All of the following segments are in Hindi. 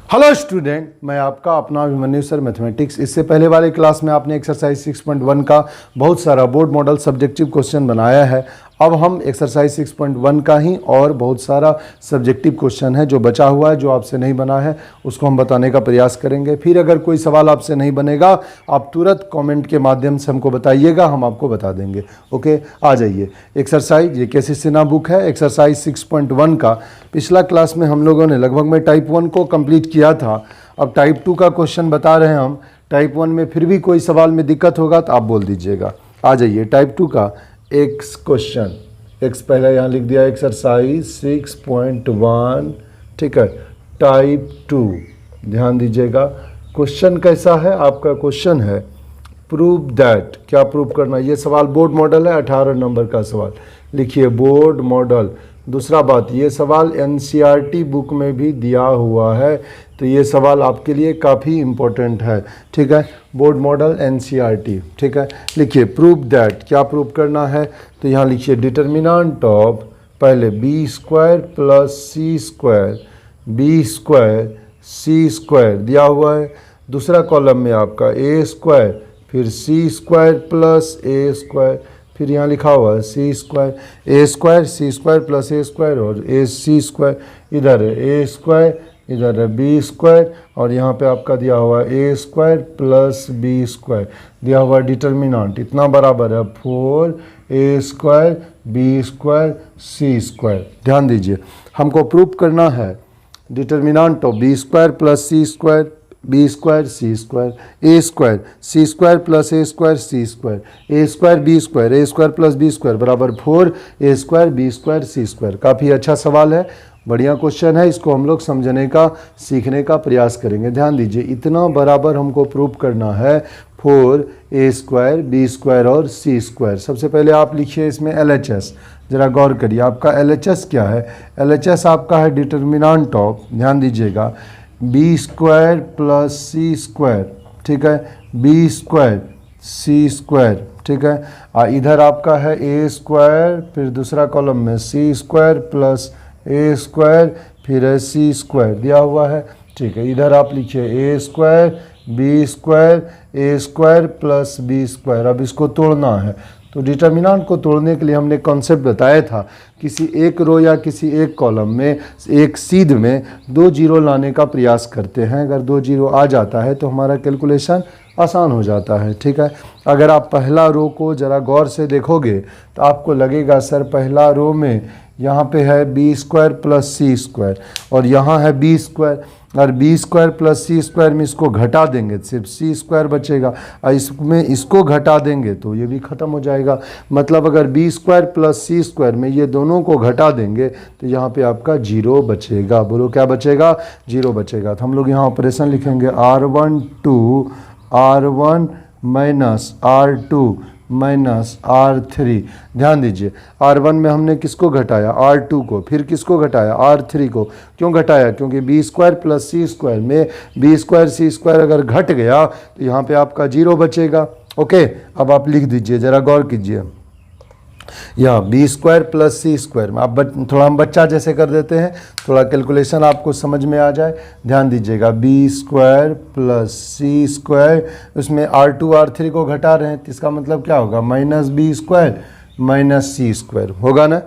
हेलो स्टूडेंट, मैं आपका अपना अभिमन्यु सर मैथमेटिक्स। इससे पहले वाले क्लास में आपने एक्सरसाइज 6.1 का बहुत सारा बोर्ड मॉडल सब्जेक्टिव क्वेश्चन बनाया है। अब हम एक्सरसाइज 6.1 का ही और बहुत सारा सब्जेक्टिव क्वेश्चन है जो बचा हुआ है, जो आपसे नहीं बना है, उसको हम बताने का प्रयास करेंगे। फिर अगर कोई सवाल आपसे नहीं बनेगा, आप तुरंत कमेंट के माध्यम से हमको बताइएगा, हम आपको बता देंगे। ओके, आ जाइए। एक्सरसाइज, ये कैसे सिन्हा बुक है, एक्सरसाइज 6.1 का पिछला क्लास में हम लोगों ने लगभग में टाइप 1 को कंप्लीट किया था। अब टाइप 2 का क्वेश्चन बता रहे हैं हम। टाइप 1 में फिर भी कोई सवाल में दिक्कत होगा तो आप बोल दीजिएगा। आ जाइए, टाइप 2 का एक्स क्वेश्चन। एक्स पहले यहाँ लिख दिया, एक्सरसाइज 6.1, ठीक है, टाइप 2। ध्यान दीजिएगा, क्वेश्चन कैसा है आपका। क्वेश्चन है प्रूव दैट। क्या प्रूव करना, ये सवाल बोर्ड मॉडल है, 18 नंबर का सवाल। लिखिए बोर्ड मॉडल। दूसरा बात, ये सवाल एनसीईआरटी बुक में भी दिया हुआ है, तो ये सवाल आपके लिए काफ़ी इम्पोर्टेंट है, ठीक है। बोर्ड मॉडल एनसीईआरटी, ठीक है। लिखिए प्रूव दैट। क्या प्रूव करना है, तो यहाँ लिखिए डिटर्मिनेंट ऑफ, पहले बी स्क्वायर प्लस सी square, b square c square दिया हुआ है। दूसरा कॉलम में आपका ए स्क्वायर, फिर सी स्क्वायर प्लस ए स्क्वायर, फिर यहाँ लिखा हुआ है सी square, a square c square plus a square, और ए सी स्क्वायर इधर है, ए स्क्वायर इधर है, बी स्क्वायर, और यहाँ पे आपका दिया हुआ है a square plus b square दिया हुआ डिटर्मिनेंट। इतना बराबर है 4 a square b square c square. ध्यान दीजिए, हमको प्रूव करना है determinant of b square plus C square, b square c square, a square c square plus a square c square, a square b square, a square plus b square बराबर 4 a square b square c square. काफ़ी अच्छा सवाल है, बढ़िया क्वेश्चन है। इसको हम लोग समझने का, सीखने का प्रयास करेंगे। ध्यान दीजिए, इतना बराबर हमको प्रूव करना है 4 ए स्क्वायर बी स्क्वायर और सी स्क्वायर। सबसे पहले आप लिखिए इसमें LHS। ज़रा गौर करिए, आपका LHS क्या है। LHS आपका है डिटर्मिनेंट ऑफ, ध्यान दीजिएगा, बी स्क्वायर प्लस सी स्क्वायर, ठीक है, बी स्क्वायर सी स्क्वायर, ठीक है। इधर आपका है ए स्क्वायर, फिर दूसरा कॉलम में सी स्क्वायर प्लस ए स्क्वायर, फिर है सी स्क्वायर दिया हुआ है, ठीक है। इधर आप लिखिए ए square b square, a square plus b square. अब इसको तोड़ना है, तो डिटर्मिनेंट को तोड़ने के लिए हमने कॉन्सेप्ट बताया था, किसी एक रो या किसी एक कॉलम में, एक सीध में 2 जीरो लाने का प्रयास करते हैं। अगर 2 जीरो आ जाता है तो हमारा कैलकुलेशन आसान हो जाता है, ठीक है। अगर आप पहला रो को ज़रा गौर से देखोगे तो आपको लगेगा सर पहला रो में यहाँ पे है बी स्क्वायर प्लस सी स्क्वायर, और यहाँ है बी स्क्वायर, और बी स्क्वायर प्लस सी स्क्वायर में इसको घटा देंगे, सिर्फ सी स्क्वायर बचेगा, और इसमें इसको घटा देंगे तो ये भी ख़त्म हो जाएगा। मतलब अगर बी स्क्वायर प्लस सी स्क्वायर में ये दोनों को घटा देंगे तो यहाँ पे आपका जीरो बचेगा। बोलो क्या बचेगा, जीरो बचेगा। तो हम लोग यहाँ ऑपरेशन लिखेंगे R1 2 R1 minus R2 minus R3। ध्यान दीजिए, R1 में हमने किसको घटाया, R2 को, फिर किसको घटाया, R3 को। क्यों घटाया, क्योंकि बी स्क्वायर प्लस सी स्क्वायर में बी स्क्वायर सी स्क्वायर अगर घट गया तो यहाँ पे आपका जीरो बचेगा। ओके, अब आप लिख दीजिए, ज़रा गौर कीजिए, यहाँ बी स्क्वायर प्लस सी स्क्वायर में आप थोड़ा हम बच्चा जैसे कर देते हैं, थोड़ा कैलकुलेशन आपको समझ में आ जाए। ध्यान दीजिएगा, बी स्क्वायर प्लस सी स्क्वायर, उसमें R2 R3 को घटा रहे हैं, तो इसका मतलब क्या होगा, minus B square minus C square होगा ना।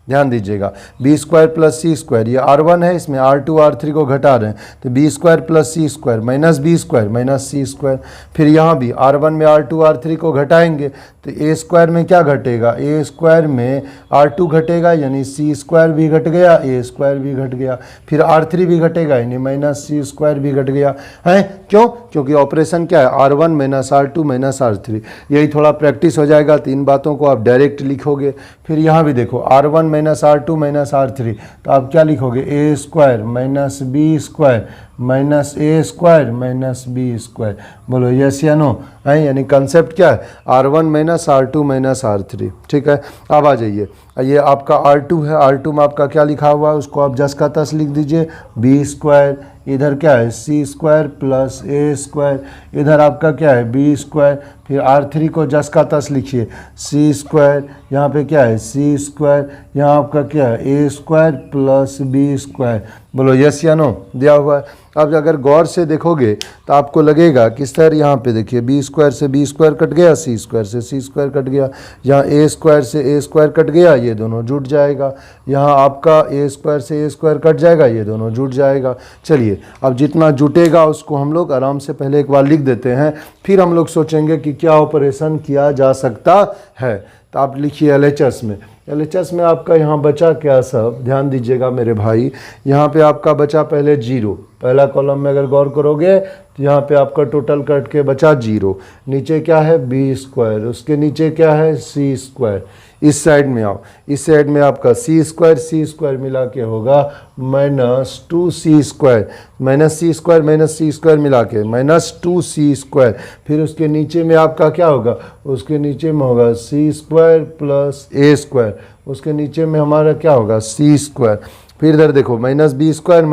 ध्यान दीजिएगा, बी स्क्वायर प्लस सी स्क्वायर, ये R1 है, इसमें R2 R3 को घटा रहे हैं, तो बी स्क्वायर प्लस सी square minus B square minus C square. फिर यहाँ भी R1 में R2 R3 को घटाएंगे तो ए स्क्वायर में क्या घटेगा, ए स्क्वायर में R2 घटेगा, यानी सी स्क्वायर भी घट गया, ए स्क्वायर भी घट गया, फिर R3 भी घटेगा, यानी माइनस सी स्क्वायर भी घट गया है। क्यों, क्योंकि ऑपरेशन क्या है, R1 minus R2 minus R3। यही थोड़ा प्रैक्टिस हो जाएगा, 3 बातों को आप डायरेक्ट लिखोगे। फिर यहाँ भी देखो R1 minus R2 minus R3, तो आप क्या लिखोगे, A square minus B square minus A square minus B square. बोलो यस या नो है, यानी कंसेप्ट क्या है, R1 minus R2 minus R3, ठीक है। अब आ जाइए, ये आपका R2 है, R2 में आपका क्या लिखा हुआ है, उसको आप जस का तस लिख दीजिए, बी स्क्वायर, इधर क्या है सी स्क्वायर प्लस ए स्क्वायर, इधर आपका क्या है बी स्क्वायर, फिर R3 को जस का तस लिखिए, सी स्क्वायर, यहाँ पे क्या है सी स्क्वायर, यहाँ आपका क्या है a square plus b square, बोलो यस या नो, दिया हुआ है। अब अगर गौर से देखोगे तो आपको लगेगा कि सर यहाँ पे देखिए बी स्क्वायर से बी स्क्वायर कट गया, सी स्क्वायर से सी स्क्वायर कट गया, यहाँ ए स्क्वायर से ए स्क्वायर कट गया, ये दोनों जुट जाएगा, यहाँ आपका ए स्क्वायर से ए स्क्वायर कट जाएगा, ये दोनों जुट जाएगा। चलिए अब जितना जुटेगा उसको हम लोग आराम से पहले एक बार लिख देते हैं, फिर हम लोग सोचेंगे कि क्या ऑपरेशन किया जा सकता है। तो आप लिखिए एलएचएस में, एलएचएस में आपका यहाँ बचा क्या सब, ध्यान दीजिएगा मेरे भाई, यहाँ पे आपका बचा पहले जीरो, पहला कॉलम में अगर गौर करोगे तो यहाँ पे आपका टोटल कट के बचा जीरो, नीचे क्या है बी स्क्वायर, उसके नीचे क्या है सी स्क्वायर, इस साइड में आओ, इस साइड में आपका सी स्क्वायर मिला के होगा माइनस टू सी स्क्वायर, माइनस सी स्क्वायर मिला के माइनस टू सी स्क्वायर, फिर उसके नीचे में आपका क्या होगा, उसके नीचे में होगा सी स्क्वायर प्लस ए स्क्वायर, उसके नीचे में हमारा क्या होगा सी स्क्वायर, फिर इधर देखो माइनस बी स्क्वायर में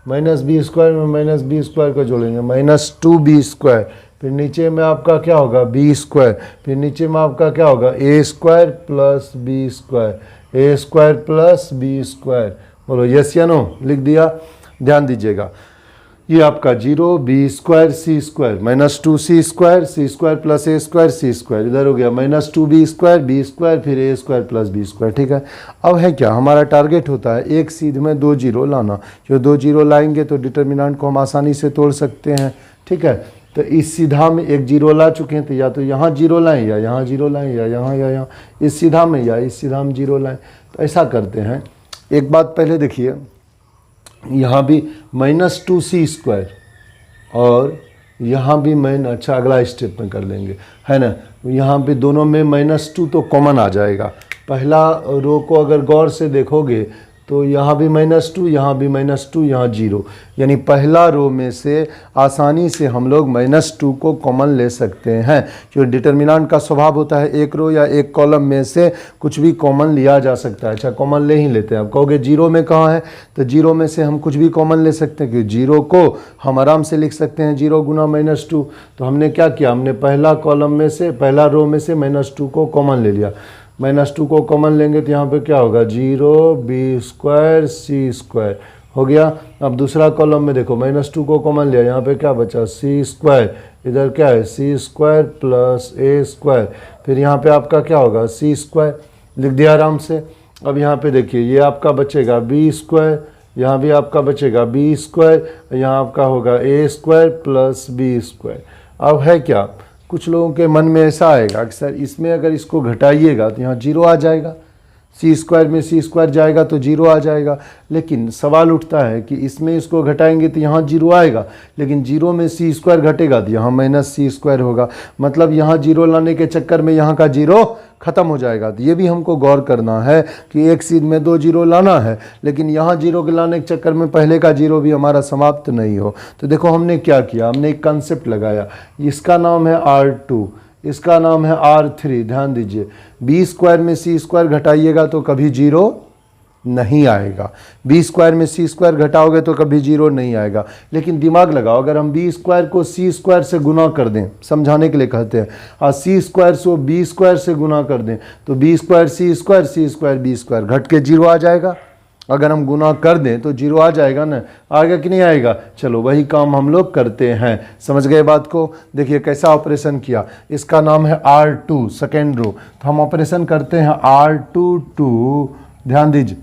माइनस बी स्क्वायर को जोड़ेंगे माइनस टू बी स्क्वायर, फिर नीचे में आपका क्या होगा बी स्क्वायर, फिर नीचे में आपका क्या होगा ए स्क्वायर प्लस बी स्क्वायर। बोलो यस या नो, लिख दिया। ध्यान दीजिएगा ये आपका zero B square c square minus two C square plus a square c square, इधर हो गया माइनस टू बी स्क्वायर फिर ए स्क्वायर प्लस बी स्क्वायर। ठीक है, अब है क्या हमारा टारगेट होता है एक सीध में दो जीरो लाना, जो दो जीरो लाएंगे तो डिटर्मिनेंट को हम आसानी से तोड़ सकते हैं। ठीक है, तो इस सीधा में एक जीरो ला चुके हैं, तो या तो यहाँ जीरो लाएं या यहाँ जीरो लाएं या यहाँ, इस सीधा में या इस सीधा में जीरो लाएं। तो ऐसा करते हैं, एक बात पहले देखिए, यहाँ भी माइनस टू सी स्क्वायर और यहाँ भी अच्छा अगला स्टेप में कर लेंगे, है ना, यहाँ पे दोनों में माइनस टू तो कॉमन आ जाएगा। पहला रो को अगर गौर से देखोगे तो यहाँ भी माइनस टू, यहाँ जीरो, यानी पहला रो में से आसानी से हम लोग माइनस टू को कॉमन ले सकते हैं, क्योंकि डिटर्मिनेंट का स्वभाव होता है एक रो या एक कॉलम में से कुछ भी कॉमन लिया जा सकता है। अच्छा, कॉमन ले ही लेते हैं। आप कहोगे जीरो में कहाँ है, तो जीरो में से हम कुछ भी कॉमन ले सकते हैं, क्योंकि जीरो को हम आराम से लिख सकते हैं जीरो गुना माइनस टू। तो हमने क्या किया, हमने पहला कॉलम में से पहला रो में से माइनस टू को कॉमन ले लिया, माइनस टू को कॉमन लेंगे तो यहाँ पे क्या होगा zero B square c square हो गया। अब दूसरा कॉलम में देखो माइनस टू को कॉमन लिया, यहाँ पे क्या बचा सी स्क्वायर, इधर क्या है सी स्क्वायर प्लस ए स्क्वायर, फिर यहाँ पे आपका क्या होगा सी स्क्वायर, लिख दिया आराम से। अब यहाँ पे देखिए ये आपका बचेगा बी स्क्वायर, यहाँ भी आपका बचेगा बी स्क्वायर, यहाँ आपका होगा ए स्क्वायर प्लस बी स्क्वायर। अब है क्या, कुछ लोगों के मन में ऐसा आएगा कि सर इसमें अगर इसको घटाइएगा तो यहाँ जीरो आ जाएगा, सी स्क्वायर में सी स्क्वायर जाएगा तो जीरो आ जाएगा, लेकिन सवाल उठता है कि इसमें इसको घटाएंगे तो यहाँ जीरो आएगा, लेकिन जीरो में सी स्क्वायर घटेगा तो यहाँ माइनस सी स्क्वायर होगा, मतलब यहाँ जीरो लाने के चक्कर में यहाँ का जीरो खत्म हो जाएगा। तो ये भी हमको गौर करना है कि एक सीध में दो जीरो लाना है, लेकिन यहाँ जीरो के लाने के चक्कर में पहले का जीरो भी हमारा समाप्त नहीं हो। तो देखो हमने क्या किया, हमने एक कंसेप्ट लगाया, इसका नाम है R2, इसका नाम है R3। ध्यान दीजिए, बी स्क्वायर में सी स्क्वायर घटाइएगा तो कभी जीरो नहीं आएगा, बी स्क्वायर में सी स्क्वायर घटाओगे तो कभी जीरो नहीं आएगा। लेकिन दिमाग लगाओ, अगर हम बी स्क्वायर को सी स्क्वायर से गुना कर दें, समझाने के लिए कहते हैं, और सी स्क्वायर को बी स्क्वायर से गुना कर दें तो B square c square b square घट के जीरो आ जाएगा। अगर हम गुना कर दें तो जीरो आ जाएगा ना, आएगा कि नहीं आएगा। चलो वही काम हम लोग करते हैं, समझ गए बात को। देखिए कैसा ऑपरेशन किया, इसका नाम है R2 सेकेंड रो, तो हम ऑपरेशन करते हैं R2 ध्यान दीजिए,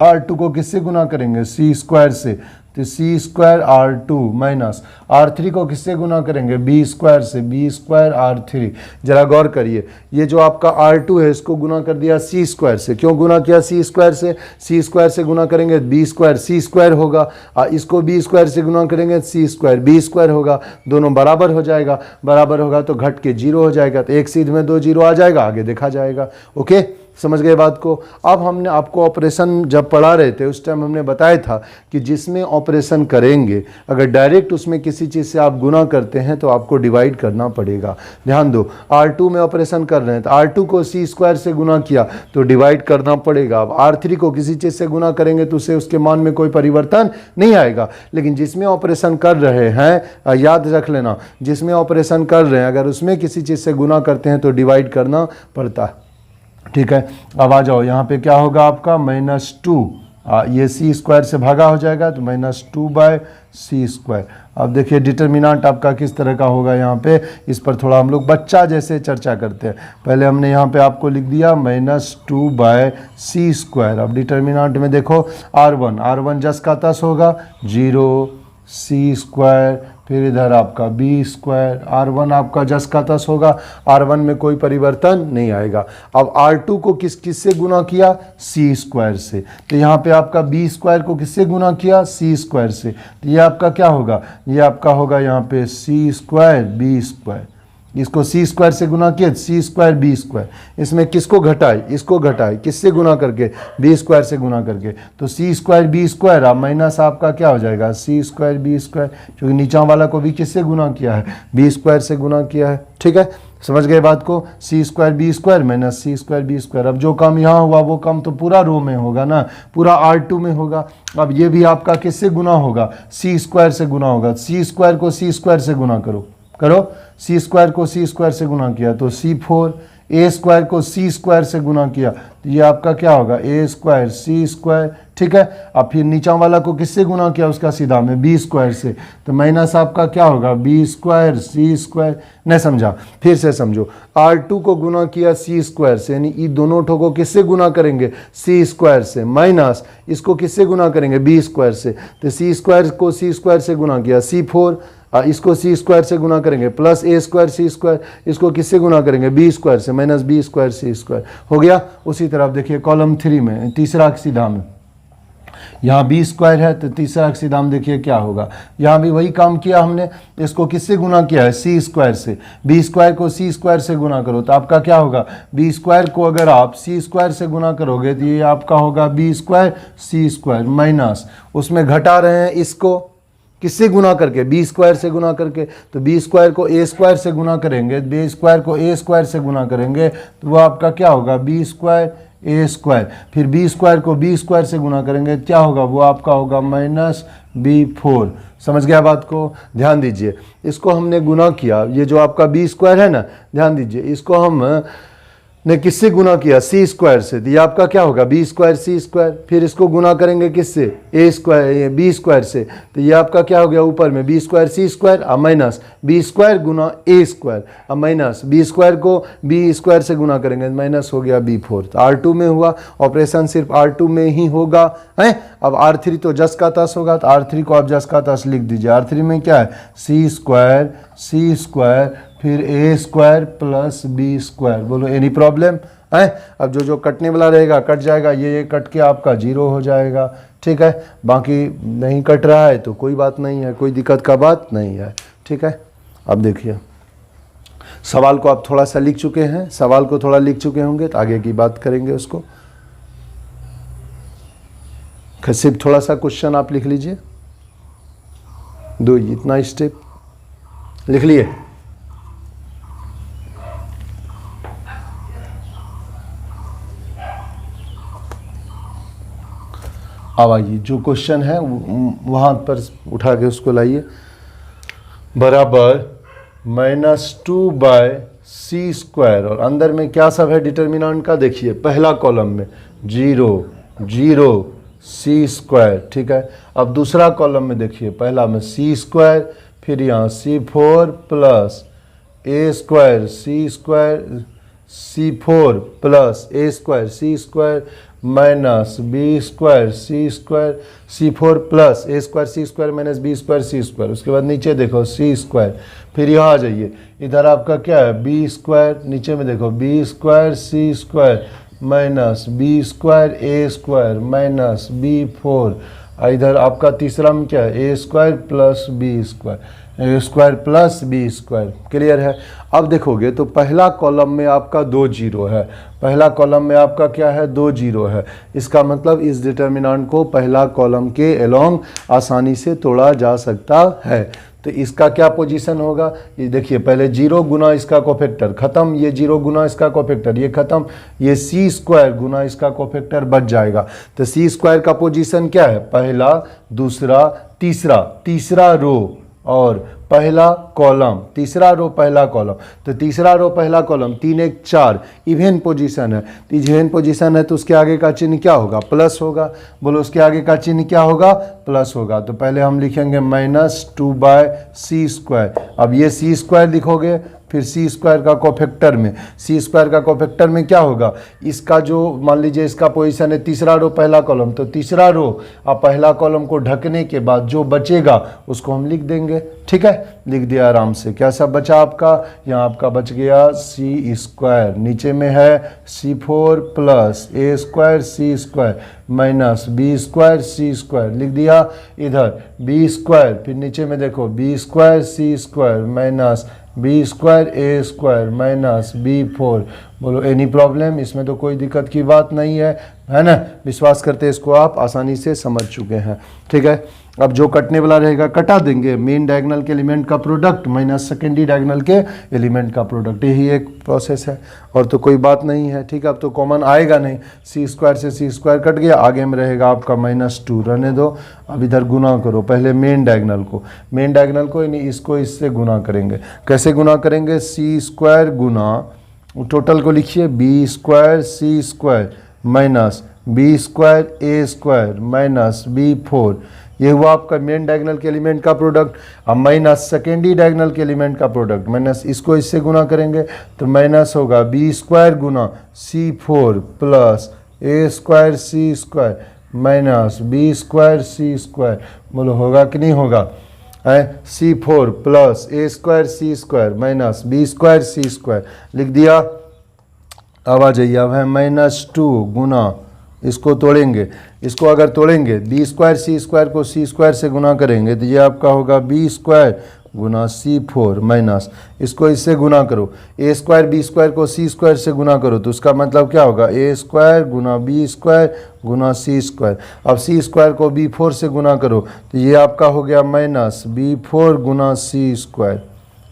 R2 को किससे गुना करेंगे सी स्क्वायर से, तो सी स्क्वायर R2 माइनस R3 को किससे गुना करेंगे बी स्क्वायर से, बी स्क्वायर R3। जरा गौर करिए, ये जो आपका R2 है इसको गुना कर दिया सी स्क्वायर से, क्यों गुना किया सी स्क्वायर से, सी स्क्वायर से गुना करेंगे बी स्क्वायर सी स्क्वायर होगा, इसको बी स्क्वायर से गुना करेंगे सी स्क्वायर बी स्क्वायर होगा, दोनों बराबर हो जाएगा, बराबर होगा तो घट के जीरो हो जाएगा, तो एक सीध में दो जीरो आ जाएगा, आगे देखा जाएगा। ओके, समझ गए बात को। अब हमने आपको ऑपरेशन जब पढ़ा रहे थे उस टाइम हमने बताया था कि जिसमें ऑपरेशन करेंगे अगर डायरेक्ट उसमें किसी चीज़ से आप गुना करते हैं तो आपको डिवाइड करना पड़ेगा। ध्यान दो, R2 में ऑपरेशन कर रहे हैं तो R2 को सी स्क्वायर से गुना किया तो डिवाइड करना पड़ेगा। अब R3 को किसी चीज़ से गुना करेंगे तो उससे उसके मान में कोई परिवर्तन नहीं आएगा, लेकिन जिसमें ऑपरेशन कर रहे हैं याद रख लेना, जिसमें ऑपरेशन कर रहे हैं अगर उसमें किसी चीज़ से गुना करते हैं तो डिवाइड करना पड़ता है। ठीक है, अब आ जाओ, यहाँ पे क्या होगा आपका -2 ये सी स्क्वायर से भागा हो जाएगा तो -2/c²। अब देखिए डिटर्मिनेंट आपका किस तरह का होगा, यहाँ पे इस पर थोड़ा हम लोग बच्चा जैसे चर्चा करते हैं। पहले हमने यहाँ पे आपको लिख दिया -2/c²। अब डिटर्मिनेंट में देखो r1 जस का तस होगा 0 c², फिर इधर आपका b²। r1 आपका जस का तस होगा, r1 में कोई परिवर्तन नहीं आएगा। अब r2 को किस से गुना किया, c² से, तो यहाँ पे आपका b² को किससे गुना किया, c² से, तो ये आपका क्या होगा, ये आपका होगा यहाँ पे c² b²। इसको c² से गुना किया, c² b²। इसमें किसको घटाए, इसको घटाए, किससे गुना करके, b² से गुना करके, तो c² b²। अब माइनस आपका क्या हो जाएगा, c² b², क्योंकि नीचा वाला को भी किससे गुना किया है, b² से गुना किया है। ठीक है, समझ गए बात को, c² b² minus c² b²। अब जो काम यहाँ हुआ वो काम तो पूरा रो में होगा ना, पूरा r2 में होगा। अब ये भी आपका किससे गुना होगा, c² से गुना होगा। c² को c² से गुना करो, c² को c² से गुना किया तो c4, a² को c² से गुना किया तो ये आपका क्या होगा, a² c²। ठीक है, अब फिर नीचा वाला को किससे गुना किया, उसका सीधा में b² से, तो माइनस आपका क्या होगा, b² c²। नहीं समझा, फिर से समझो, r2 को गुना किया c² से, यानी ये दोनों ठो को किससे गुना करेंगे, c² से, माइनस इसको किससे गुना करेंगे, b² से, तो c² को c² से गुना किया c4, इसको c² से गुना करेंगे, प्लस a² c², इसको किससे गुना करेंगे, b² से, माइनस b² c² हो गया। उसी तरह देखिए कॉलम 3 में तीसरा सीधा में, यहाँ b² है तो तीसरा सीधा में देखिए क्या होगा, यहाँ भी वही काम किया हमने, इसको किससे गुना किया है, c² से, b² को c² से गुना करो तो आपका क्या होगा, b² को अगर आप c² से गुना करोगे तो ये आपका होगा b² c², माइनस उसमें घटा रहे हैं इसको किससे गुना करके, b² से गुना करके, तो b² को a² से गुना करेंगे, b² को a² से गुना करेंगे तो वो आपका क्या होगा, b² a²। फिर b² को b² से गुना करेंगे क्या होगा, वो आपका होगा -b4। समझ गया बात को, ध्यान दीजिए, इसको हमने गुना किया, ये जो आपका b² है ना, ध्यान दीजिए, इसको हम ने किससे गुना किया, c² से, तो ये आपका क्या होगा, b² c²। फिर इसको गुना करेंगे किससे, b² से, तो ये आपका क्या हो गया, ऊपर में b² c² और माइनस b² गुना a², अब माइनस b² को b² से गुना करेंगे, माइनस हो गया b4। तो r2 में हुआ, ऑपरेशन सिर्फ r2 में ही होगा है। अब r3 तो जस का तस होगा, तो r3 को आप जस का तस लिख दीजिए। r3 में क्या है, c² फिर a² प्लस b²। बोलो एनी प्रॉब्लम है। अब जो कटने वाला रहेगा कट जाएगा, ये कट के आपका 0 हो जाएगा। ठीक है, बाकी नहीं कट रहा है तो कोई बात नहीं है, कोई दिक्कत का बात नहीं है। ठीक है, अब देखिए सवाल को आप थोड़ा सा लिख चुके हैं, सवाल को थोड़ा लिख चुके होंगे तो आगे की बात करेंगे उसको। सिर्फ थोड़ा सा क्वेश्चन आप लिख लीजिए, दो इतना स्टेप लिख लिए। अब आइए जो क्वेश्चन है वहाँ पर उठा के उसको लाइए। बराबर -2/c² और अंदर में क्या सब है डिटर्मिनेंट का, देखिए पहला कॉलम में 0 0 c²। ठीक है, अब दूसरा कॉलम में देखिए, पहला में c², फिर यहाँ c4 plus a² c² c4 plus a² c² minus b² c² c4 plus a² c² minus b² c²। उसके बाद नीचे देखो c², फिर यहाँ आ जाइए, इधर आपका क्या है b², नीचे में देखो b² c² minus b² a² minus b4। इधर आपका तीसरा में क्या है a² plus b² a² plus b²। Clear है। अब देखोगे तो पहला कॉलम में आपका 2 0 है, पहला कॉलम में आपका क्या है 2 0 है। इसका मतलब इस डिटर्मिनेंट को पहला कॉलम के अलोंग आसानी से तोड़ा जा सकता है। तो इसका क्या पोजीशन होगा, ये देखिए पहले 0 गुना इसका कोफैक्टर खत्म, ये 0 गुना इसका कोफैक्टर ये खत्म, ये c² गुना इसका कोफैक्टर बच जाएगा। तो c² का पोजीशन क्या है, पहला दूसरा तीसरा, तीसरा रो और पहला कॉलम, तीसरा रो पहला कॉलम, तो तीसरा रो पहला कॉलम 3 1 4 इवेन पोजीशन है, तो इवेन पोजीशन है तो उसके आगे का चिन्ह क्या होगा, प्लस होगा। बोलो उसके आगे का चिन्ह क्या होगा, प्लस होगा। तो पहले हम लिखेंगे -2/c²। अब ये c² लिखोगे, फिर c² का कोफैक्टर में, c² का कोफैक्टर में क्या होगा, इसका जो मान लीजिए इसका पोजीशन है तीसरा रो पहला कॉलम, तो तीसरा रो अब पहला कॉलम को ढकने के बाद जो बचेगा उसको हम लिख देंगे। ठीक है, लिख दिया आराम से। क्या सब बचा आपका, यहाँ आपका बच गया c², नीचे में है c4 plus a² c² minus b² c², लिख दिया। इधर b², फिर नीचे में देखो b² c² minus b² a² minus b4। बोलो एनी प्रॉब्लम, इसमें तो कोई दिक्कत की बात नहीं है ना। विश्वास करते इसको आप आसानी से समझ चुके हैं। ठीक है, अब जो कटने वाला रहेगा कटा देंगे, मेन डायगोनल के एलिमेंट का प्रोडक्ट माइनस सेकेंडरी डायगोनल के एलिमेंट का प्रोडक्ट, यही एक प्रोसेस है और तो कोई बात नहीं है। ठीक है, अब तो कॉमन आएगा नहीं, c² से c² कट गया, आगे में रहेगा आपका -2, रहने दो। अब इधर गुना करो, पहले मेन डायगोनल को, मेन डायगोनल को यानी इसको इससे गुना करेंगे। कैसे गुना करेंगे, c² गुना, टोटल को लिखिए b² c² minus b² a² minus b4, ये हुआ आपका मेन डायगोनल के एलिमेंट का प्रोडक्ट। अब माइनस सेकेंडरी डायगोनल के एलिमेंट का प्रोडक्ट, माइनस इसको इससे गुना करेंगे तो माइनस होगा b² गुना c4 plus a² c² minus b² c²। बोलो होगा कि नहीं होगा, c4 plus a² c² minus b² c², लिख दिया। अब आ जाइए, अब है -2 गुना, इसको तोड़ेंगे, इसको अगर तोड़ेंगे b² c² को c² से गुना करेंगे तो ये आपका होगा b² गुना c4 माइनस, इसको इससे गुना करो, a² b² को c² से गुना करो तो उसका मतलब क्या होगा, a² गुना b² गुना c²। अब c² को b4 से गुना करो तो ये आपका हो गया माइनस b4 गुना c²।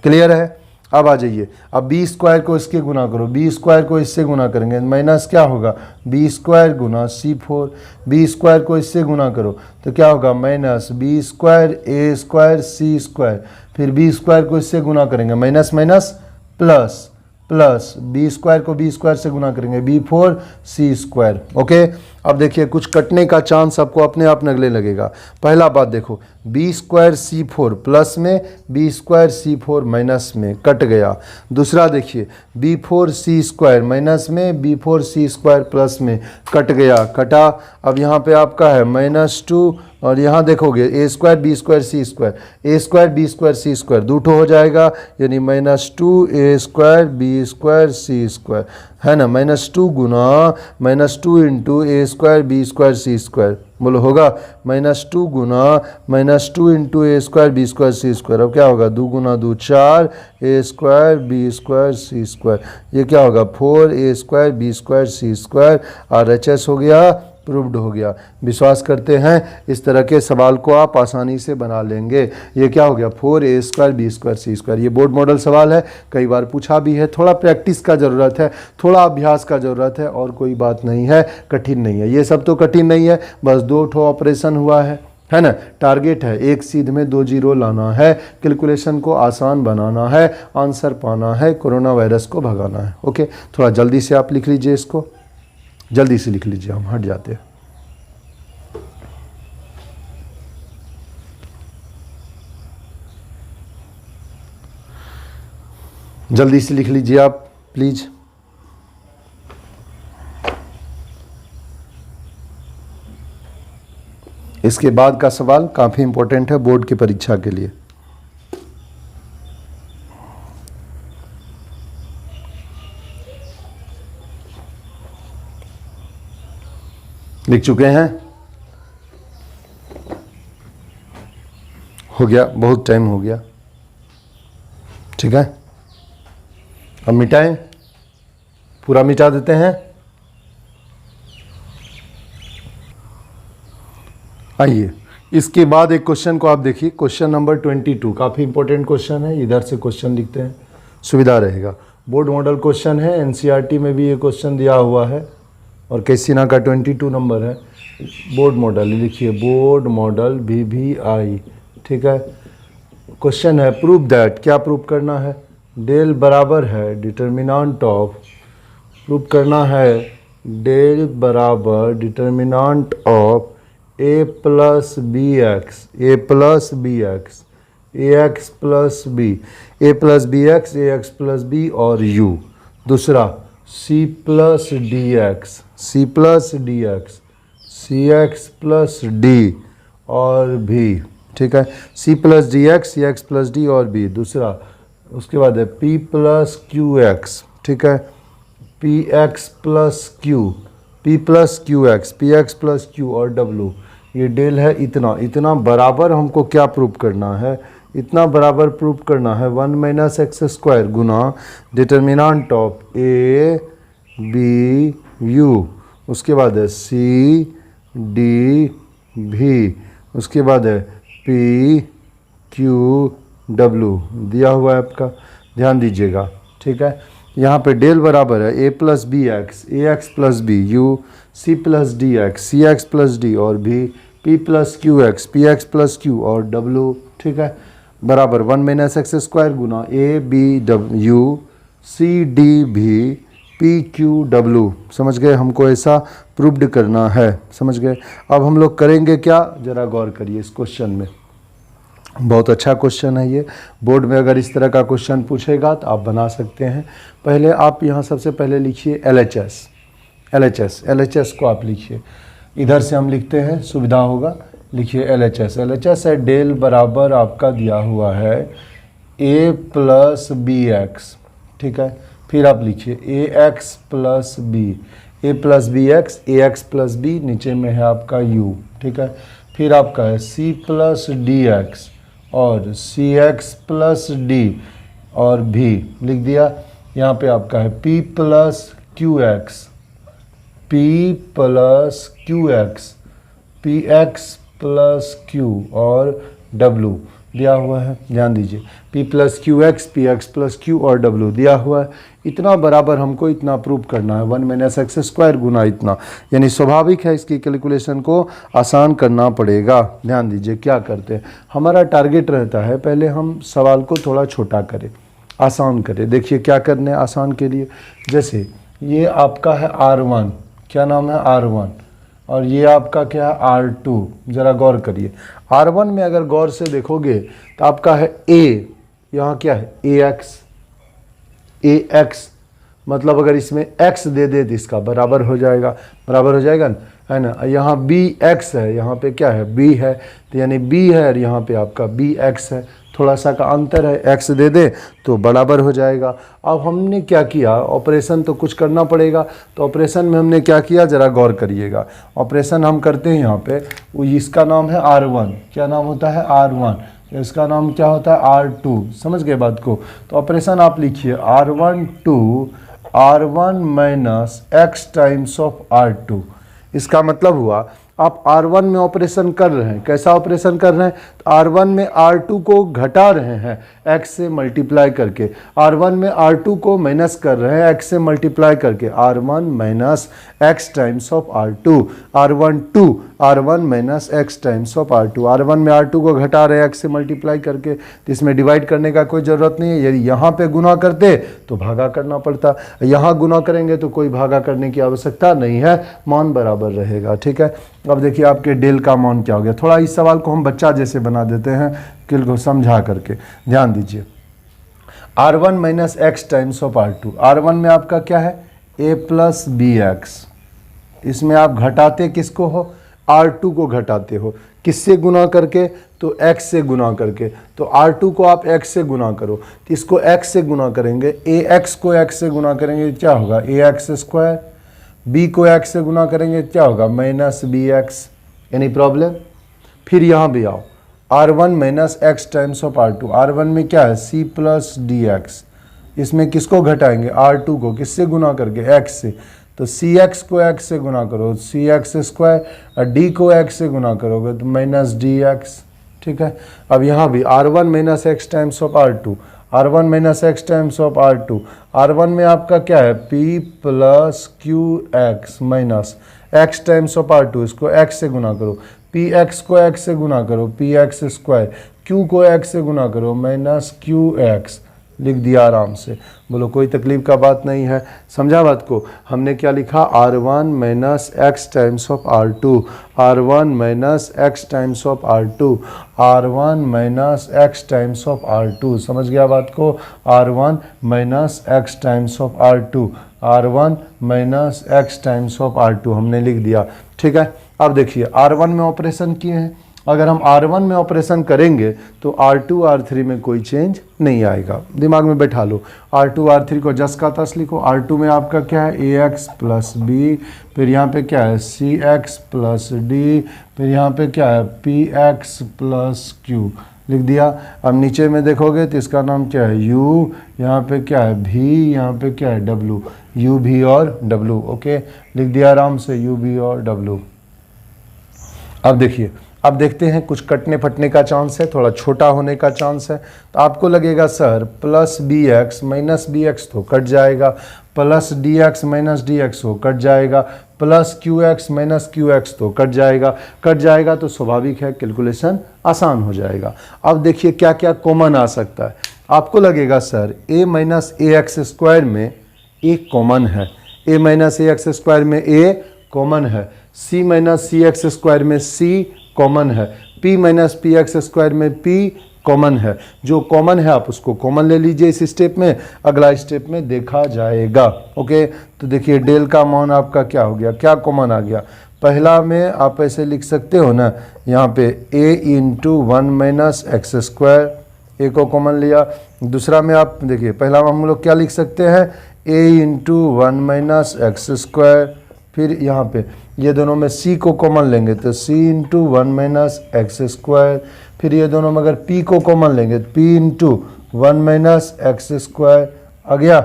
क्लियर है। अब आ जाइए, अब b² को इसके गुना करो, b² को इससे गुना करेंगे माइनस क्या होगा, b² गुना c4, b² को इससे गुना करो तो क्या होगा माइनस b² a² c², फिर b² को इससे गुना करेंगे minus minus plus, plus b² को b² से गुना करेंगे b4 c²। ओके, अब देखिए कुछ कटने का चांस आपको अपने आप लगने लगेगा। पहला बात देखो, b² c4 प्लस में b² c4 माइनस में कट गया। दूसरा देखिए b4 c² माइनस में b4 c² प्लस में कट गया, कटा। अब यहाँ पे आपका है -2 और यहाँ देखोगे a² b² c², a² b² c² दूठो हो जाएगा यानी -2 a² b² c² है ना, -2 गुना -2 इंटू a² b² c²। बोलो होगा -2 गुना -2 इंटू a² b² c²। अब क्या होगा, 2 गुना 2 4 a² b² c², ये क्या होगा 4 a² b² c² RHS हो गया, प्रूव्ड हो गया। विश्वास करते हैं इस तरह के सवाल को आप आसानी से बना लेंगे। ये क्या हो गया 4 a² b² c²। ये बोर्ड मॉडल सवाल है, कई बार पूछा भी है, थोड़ा प्रैक्टिस का ज़रूरत है, थोड़ा अभ्यास का ज़रूरत है और कोई बात नहीं है, कठिन नहीं है। ये सब तो कठिन नहीं है, बस 2 ठो ऑपरेशन हुआ है ना। टारगेट है एक सीध में 2 जीरो लाना है, कैलकुलेशन को आसान बनाना है, आंसर पाना है, कोरोना वायरस को भगाना है। ओके, थोड़ा जल्दी से आप लिख लीजिए, इसको जल्दी से लिख लीजिए, हम हट जाते हैं। जल्दी से लिख लीजिए आप प्लीज। इसके बाद का सवाल काफी इंपॉर्टेंट है बोर्ड की परीक्षा के लिए। लिख चुके हैं, हो गया, बहुत टाइम हो गया। ठीक है, अब मिटाएं, पूरा मिटा देते हैं। आइए, इसके बाद एक क्वेश्चन को आप देखिए, क्वेश्चन नंबर 22, काफ़ी इंपॉर्टेंट क्वेश्चन है। इधर से क्वेश्चन लिखते हैं, सुविधा रहेगा। बोर्ड मॉडल क्वेश्चन है, एनसीईआरटी में भी ये क्वेश्चन दिया हुआ है और कैसीना का 22 नंबर है। बोर्ड मॉडल लिखिए, बोर्ड मॉडल BVI। ठीक है, क्वेश्चन है प्रूव दैट, क्या प्रूव करना है? डेल बराबर है डिटर्मिनेंट ऑफ, प्रूव करना है डेल बराबर determinant of A plus B X, A plus B X, A X plus B, A plus B X, A X plus B और यू। दूसरा C plus D X, C plus D X, C X plus D और भी, ठीक है, C plus D X, C X plus D और बी। दूसरा उसके बाद है पी प्लस क्यू एक्स, ठीक है, P X plus Q, P plus Q X, P X plus Q और डब्लू। ये डेल है इतना, इतना बराबर हमको क्या प्रूव करना है? इतना बराबर प्रूव करना है 1 माइनस एक्स स्क्वायर गुना determinant of a B u, उसके बाद है सी डी भी, उसके बाद है पी क्यू डब्लू दिया हुआ है आपका, ध्यान दीजिएगा, ठीक है। यहाँ पे डेल बराबर है A plus B X, A X plus B, U C plus D X, C X plus D और भी P plus Q X, P X plus Q और डब्लू, ठीक है, बराबर 1 माइनस एक्स स्क्वायर गुना A B U C D भी पी क्यू डब्लू। समझ गए? हमको ऐसा प्रूव्ड करना है, समझ गए? अब हम लोग करेंगे क्या, ज़रा गौर करिए इस क्वेश्चन में। बहुत अच्छा क्वेश्चन है ये, बोर्ड में अगर इस तरह का क्वेश्चन पूछेगा तो आप बना सकते हैं। पहले आप यहाँ सबसे पहले लिखिए LHS, LHS, LHS को आप लिखिए, इधर से हम लिखते हैं सुविधा होगा, लिखिए LHS। LHS है डेल बराबर आपका दिया हुआ है a प्लस बी एक्स, ठीक है, फिर आप लिखिए ए X plus B, A plus B X, A X plus B, नीचे में है आपका u, ठीक है, फिर आपका है सी प्लस डी एक्स और सी एक्स प्लस डी और भी लिख दिया। यहाँ पे आपका है P plus Q X, P plus Q X, P X plus Q और डब्लू दिया हुआ है, ध्यान दीजिए, p plus Q X, P X plus Q और डब्लू दिया हुआ है। इतना बराबर हमको इतना प्रूव करना है 1 माइनस एक्स स्क्वायर गुना इतना, यानी स्वाभाविक है इसकी कैलकुलेशन को आसान करना पड़ेगा। ध्यान दीजिए क्या करते हैं, हमारा टारगेट रहता है पहले हम सवाल को थोड़ा छोटा करें, आसान करें। देखिए क्या करने हैं आसान के लिए, जैसे ये आपका है R1, क्या नाम है R1, और ये आपका क्या है R2। ज़रा गौर करिए, R1 में अगर गौर से देखोगे तो आपका है A, यहाँ क्या है AX, मतलब अगर इसमें X दे दे तो इसका बराबर हो जाएगा, बराबर हो जाएगा ना, है ना। यहाँ BX है, यहाँ पे क्या है B है, तो यानी B है और यहाँ पे आपका BX है, थोड़ा सा का अंतर है, x दे दे तो बराबर हो जाएगा। अब हमने क्या किया, ऑपरेशन तो कुछ करना पड़ेगा, तो ऑपरेशन में हमने क्या किया ज़रा गौर करिएगा। ऑपरेशन हम करते हैं यहाँ पे, इसका नाम है R1, क्या नाम होता है R1, इसका नाम क्या होता है R2, समझ गए बात को। तो ऑपरेशन आप लिखिए R1 to R1 minus x times of R2। इसका मतलब हुआ आप R1 में ऑपरेशन कर रहे हैं, कैसा ऑपरेशन कर रहे हैं, तो R1 में R2 को घटा रहे हैं x से मल्टीप्लाई करके, R1 में R2 को माइनस कर रहे हैं x से मल्टीप्लाई करके, R1 minus x times of R2, R1 to R1 minus x times of R2। R1 में R2 को घटा रहे हैं x से मल्टीप्लाई करके, तो इसमें डिवाइड करने का कोई ज़रूरत नहीं है। यदि यहाँ पे गुना करते तो भागा करना पड़ता, यहाँ गुना करेंगे तो कोई भागा करने की आवश्यकता नहीं है, मान बराबर रहेगा, ठीक है। अब देखिए आपके डेल का मान क्या हो गया, थोड़ा इस सवाल को हम बच्चा जैसे बना देते हैं, किल को समझा करके, ध्यान दीजिए। R1 minus x times of R2, R1 में आपका क्या है a प्लस बी एक्स, इसमें आप घटाते किसको हो, R2 को घटाते हो, किससे गुना करके, तो x से गुना करके। तो R2 को आप x से गुना करो, तो इसको x से गुना करेंगे, ax को x से गुना करेंगे क्या होगा ax स्क्वायर, b को x से गुना करेंगे क्या होगा minus b x. Any problem? फिर यहाँ भी आओ, R1 minus x times of R2, R1 में क्या है c प्लस डी एक्स, इसमें किसको घटाएंगे R2 को, किससे गुना करके x से, तो cx को x से गुना करो cx स्क्वायर, और d को x से गुना करोगे तो माइनस डी एक्स, ठीक है। अब यहाँ भी R1 minus x times of R2, R1 minus x times of R2, R1 में आपका क्या है P plus Q x minus x times of R2, इसको x से गुना करो, px को x से गुना करो px स्क्वायर, क्यू को एक्स से गुना करो, माइनस क्यू एक्स, लिख दिया आराम से। बोलो कोई तकलीफ का बात नहीं है, समझा बात को। हमने क्या लिखा, R1 minus x times of R2, R1 minus x times of R2, R1 minus x times of R2, समझ गया बात को। R1 minus x times of R2, R1 minus x times of R2 हमने लिख दिया, ठीक है। अब देखिए R1 में ऑपरेशन किए हैं, अगर हम R1 में ऑपरेशन करेंगे तो R2 R3 में कोई चेंज नहीं आएगा, दिमाग में बैठा लो। R2 R3 को जस का तस लिखो। R2 में आपका क्या है, AX प्लस बी, फिर यहाँ पे क्या है CX प्लस डी, फिर यहाँ पे क्या है PX प्लस Q, लिख दिया। अब नीचे में देखोगे तो इसका नाम क्या है U, यहाँ पे क्या है V, यहाँ पे क्या है W, U V और W, ओके, लिख दिया आराम से U V और W। अब देखिए, अब देखते हैं कुछ कटने फटने का चांस है, थोड़ा छोटा होने का चांस है। तो आपको लगेगा sir plus B x minus b x तो कट जाएगा, plus D x minus d x हो कट जाएगा, plus Q x minus q x तो कट जाएगा तो स्वाभाविक है कैलकुलेशन आसान हो जाएगा। अब देखिए क्या क्या कॉमन आ सकता है। आपको लगेगा सर ए माइनस ए एक्स स्क्वायर में ए कॉमन है, ए माइनस ए एक्स स्क्वायर में ए कॉमन है, सी माइनस सी एक्स स्क्वायर में सी कॉमन है, p minus P x square में p कॉमन है। जो कॉमन है आप उसको कॉमन ले लीजिए इस स्टेप में, अगला स्टेप में देखा जाएगा, ओके। तो देखिए डेल का मान आपका क्या हो गया, क्या कॉमन आ गया। पहला में आप ऐसे लिख सकते हो ना, यहाँ पे a into 1 minus x square, A को कॉमन लिया। दूसरा में आप देखिए, पहला में हम लोग क्या लिख सकते हैं, a into 1 minus x square, फिर यहाँ पे ये दोनों में c को कॉमन लेंगे तो c into 1 minus x square, फिर ये दोनों में अगर p को कॉमन लेंगे तो p into 1 minus x square आ गया।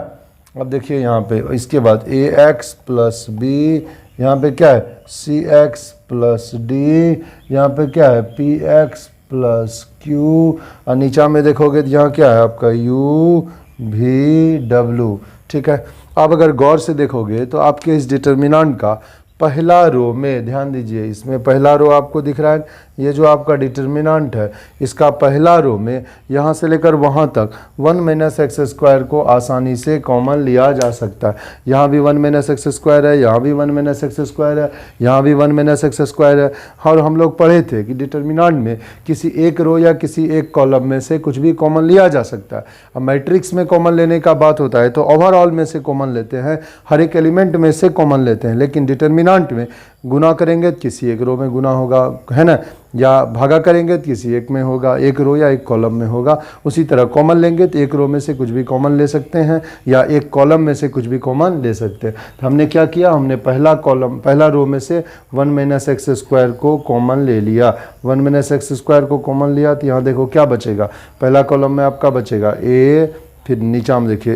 अब देखिए यहाँ पे इसके बाद ax प्लस बी, यहाँ पे क्या है cx प्लस डी, यहाँ पे क्या है px प्लस q, और नीचा में देखोगे तो यहाँ क्या है आपका u v w, ठीक है। अब अगर गौर से देखोगे तो आपके इस डिटर्मिनेंट का पहला रो में, ध्यान दीजिए इसमें पहला रो आपको दिख रहा है, ये जो आपका डिटर्मिनेंट है इसका पहला रो में यहाँ से लेकर वहाँ तक 1 माइनस एक्स स्क्वायर को आसानी से कॉमन लिया जा सकता है। यहाँ भी 1 माइनस एक्स स्क्वायर है, यहाँ भी 1 माइनस एक्स स्क्वायर है, यहाँ भी 1 माइनस एक्स स्क्वायर है। और हम लोग पढ़े थे कि डिटर्मिनेंट में किसी एक रो या किसी एक कॉलम में से कुछ भी कॉमन लिया जा सकता है। अब मैट्रिक्स में कॉमन लेने का बात होता है तो ओवरऑल में से कॉमन लेते हैं, हर एक एलिमेंट में से कॉमन लेते हैं, लेकिन डिटर्मिनेंट में गुना करेंगे तो किसी एक रो में गुना होगा, है ना, या भागा करेंगे तो किसी एक में होगा, एक रो या एक कॉलम में होगा। उसी तरह कॉमन लेंगे तो एक रो में से कुछ भी कॉमन ले सकते हैं या एक कॉलम में से कुछ भी कॉमन ले सकते हैं। तो हमने क्या किया, हमने पहला रो में से 1 माइनस एक्स स्क्वायर को कॉमन ले लिया, 1 माइनस एक्स स्क्वायर को कॉमन लिया तो यहाँ देखो क्या बचेगा, पहला कॉलम में आपका बचेगा ए, फिर नीचा में देखिए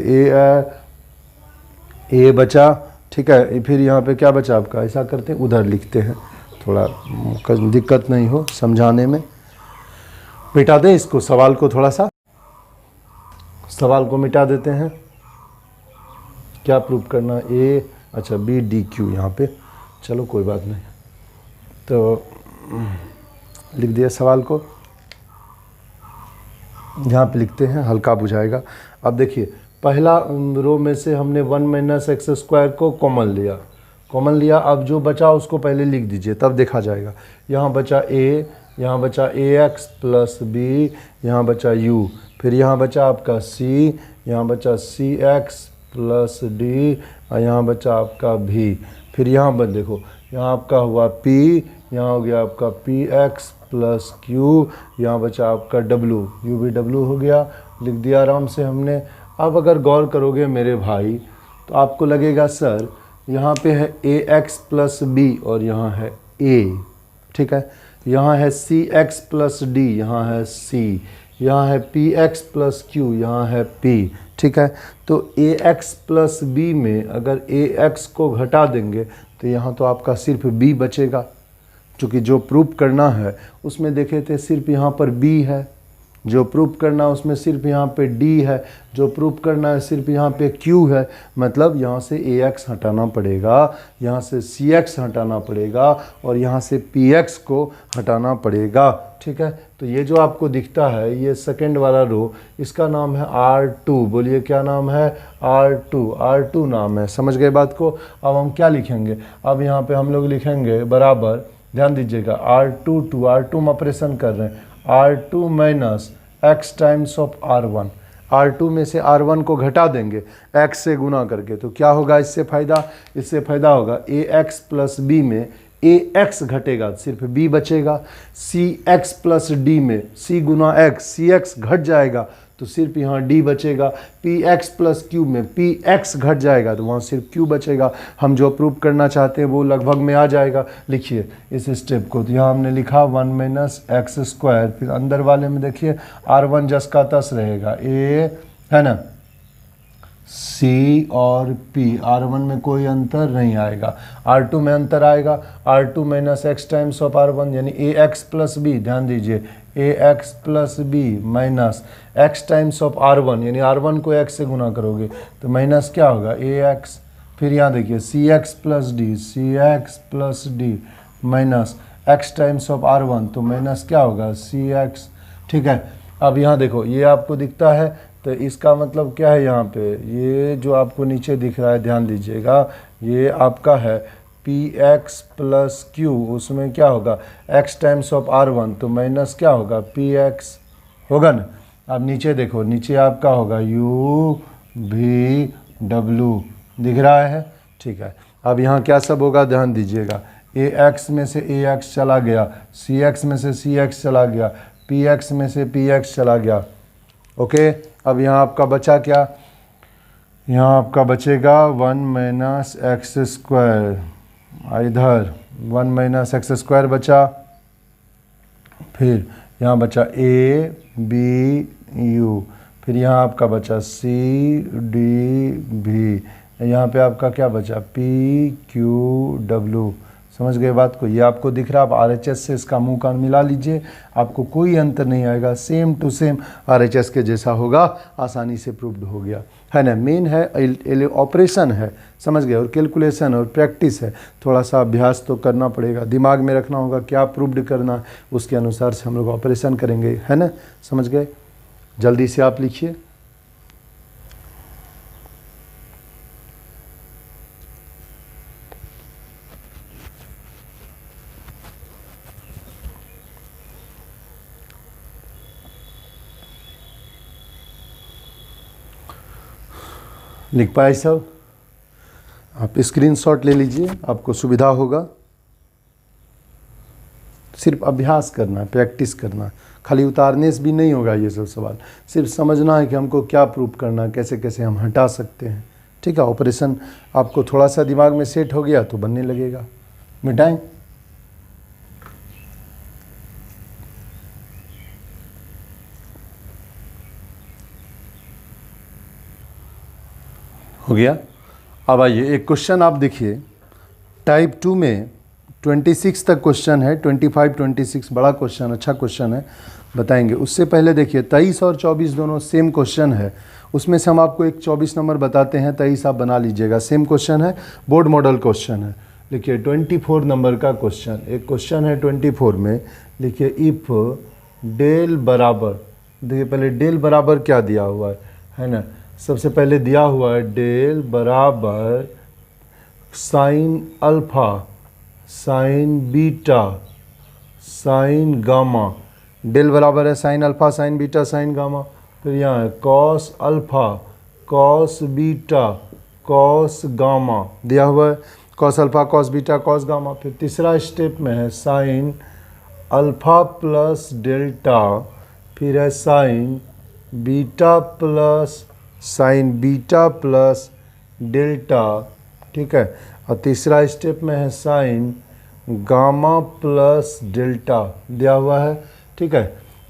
ए बचा, ठीक है। फिर यहाँ पे क्या बचा आपका, ऐसा करते हैं उधर लिखते हैं, थोड़ा दिक्कत नहीं हो समझाने में। मिटा दें इसको, सवाल को थोड़ा सा, सवाल को मिटा देते हैं। क्या प्रूफ करना, ए अच्छा बी डी क्यू यहाँ पे, चलो कोई बात नहीं, तो लिख दिया सवाल को, यहाँ पे लिखते हैं, हल्का बुझाएगा। अब देखिए पहला रो में से हमने 1 माइनस एक्स स्क्वायर को कॉमन लिया, अब जो बचा उसको पहले लिख दीजिए तब देखा जाएगा। यहाँ बचा a, यहाँ बचा ax प्लस बी, यहाँ बचा u, फिर यहाँ बचा आपका c, यहाँ बचा cx प्लस डी, और यहाँ बचा आपका v, फिर यहाँ पर देखो यहाँ आपका हुआ p, यहाँ हो गया आपका px प्लस q, यहाँ बचा आपका w, u भी w हो गया, लिख दिया आराम से हमने। अब अगर गौर करोगे मेरे भाई तो आपको लगेगा सर यहाँ पे है ax प्लस बी और यहाँ है a, ठीक है, यहाँ है cx प्लस डी, यहाँ है c, यहाँ है px प्लस q, यहाँ है p, ठीक है। तो ax प्लस b में अगर ax को घटा देंगे तो यहाँ तो आपका सिर्फ b बचेगा, क्योंकि जो प्रूफ करना है उसमें देखे थे सिर्फ यहाँ पर b है, जो प्रूफ करना है उसमें सिर्फ यहाँ पे d है, जो प्रूफ करना है सिर्फ यहाँ पे q है, मतलब यहाँ से ax हटाना पड़ेगा, यहाँ से cx हटाना पड़ेगा और यहाँ से px को हटाना पड़ेगा, ठीक है। तो ये जो आपको दिखता है ये सेकंड वाला रो, इसका नाम है R2। बोलिए क्या नाम है? R2 नाम है। समझ गए बात को? अब हम क्या लिखेंगे? अब यहाँ पे हम लोग लिखेंगे बराबर, ध्यान दीजिएगा, R2 में ऑपरेशन कर रहे हैं, R2 minus x times of R1। R2 में से R1 को घटा देंगे x से गुना करके, तो क्या होगा इससे फ़ायदा? इससे फ़ायदा होगा ax प्लस b में ax घटेगा, सिर्फ b बचेगा। cx प्लस d में c गुना x, cx घट जाएगा तो सिर्फ यहाँ d बचेगा। px प्लस q में px घट जाएगा तो वहाँ सिर्फ q बचेगा। हम जो प्रूव करना चाहते हैं वो लगभग में आ जाएगा। लिखिए इस स्टेप को, तो यहाँ हमने लिखा 1 माइनस एक्स स्क्वायर, फिर अंदर वाले में देखिए R1 जस का तस रहेगा, a है ना, C और P, R1 में कोई अंतर नहीं आएगा, R2 में अंतर आएगा। R2 minus x times of R1 यानी ax प्लस b, ध्यान दीजिए ax plus b minus x times of R1 यानी R1 को x से गुना करोगे तो माइनस क्या होगा ax, फिर यहाँ देखिए cx plus d minus x times of R1 तो माइनस क्या होगा cx। ठीक है, अब यहाँ देखो ये आपको दिखता है तो इसका मतलब क्या है? यहाँ पे ये जो आपको नीचे दिख रहा है ध्यान दीजिएगा, ये आपका है px प्लस q, उसमें क्या होगा x टाइम्स ऑफ R1 तो माइनस क्या होगा px होगा ना। अब नीचे देखो, नीचे आपका होगा u v w, दिख रहा है? ठीक है, अब यहाँ क्या सब होगा ध्यान दीजिएगा, ax में से ax चला गया, cx में से cx चला गया, px में से px चला गया। ओके, अब यहाँ आपका बचा क्या? यहाँ आपका बचेगा 1 माइनस एक्स स्क्वायर, इधर 1 माइनस एक्स स्क्वायर बचा, फिर यहाँ बचा a b u, फिर यहाँ आपका बचा c d v, यहाँ पे आपका क्या बचा p q w। समझ गए बात को? ये आपको दिख रहा है, आप RHS से इसका मुंह कान मिला लीजिए, आपको कोई अंतर नहीं आएगा, सेम टू सेम RHS के जैसा होगा, आसानी से प्रूव्ड हो गया है ना। मेन है ऑपरेशन है, समझ गए, और कैलकुलेशन और प्रैक्टिस है, थोड़ा सा अभ्यास तो करना पड़ेगा, दिमाग में रखना होगा क्या प्रूव्ड करना है, उसके अनुसार से हम लोग ऑपरेशन करेंगे, है ना। समझ गए? जल्दी से आप लिखिए। लिख पाए सब? आप स्क्रीनशॉट ले लीजिए, आपको सुविधा होगा। सिर्फ अभ्यास करना है, प्रैक्टिस करना है, खाली उतारने से भी नहीं होगा ये सब सवाल, सिर्फ समझना है कि हमको क्या प्रूव करना है, कैसे कैसे हम हटा सकते हैं। ठीक है, ऑपरेशन आपको थोड़ा सा दिमाग में सेट हो गया तो बनने लगेगा। मिटाएं? हो गया। अब आइए एक क्वेश्चन आप देखिए, टाइप 2 में 26 तक क्वेश्चन है, 25 26 बड़ा क्वेश्चन, अच्छा क्वेश्चन है, बताएंगे। उससे पहले देखिए 23 और 24 दोनों सेम क्वेश्चन है, उसमें से हम आपको एक 24 नंबर बताते हैं, 23 आप बना लीजिएगा। सेम क्वेश्चन है, बोर्ड मॉडल क्वेश्चन है। लिखिए 24 नंबर का क्वेश्चन, एक क्वेश्चन है 24 में, लिखिए इफ़ डेल बराबर, देखिए पहले डेल बराबर क्या दिया हुआ है ना, सबसे पहले दिया हुआ है डेल बराबर sine alpha, sine beta, sine gamma. Del बराबर है sine alpha, sine beta, sine gamma. फिर यहाँ है cos alpha, cos beta, cos gamma दिया हुआ है, cos alpha, cos beta, cos gamma. फिर तीसरा स्टेप में है साइन अल्फा प्लस डेल्टा, फिर है sign beta plus, sign beta plus delta. ठीक है, और तीसरा स्टेप में है साइन गामा प्लस डेल्टा दिया हुआ है। ठीक है,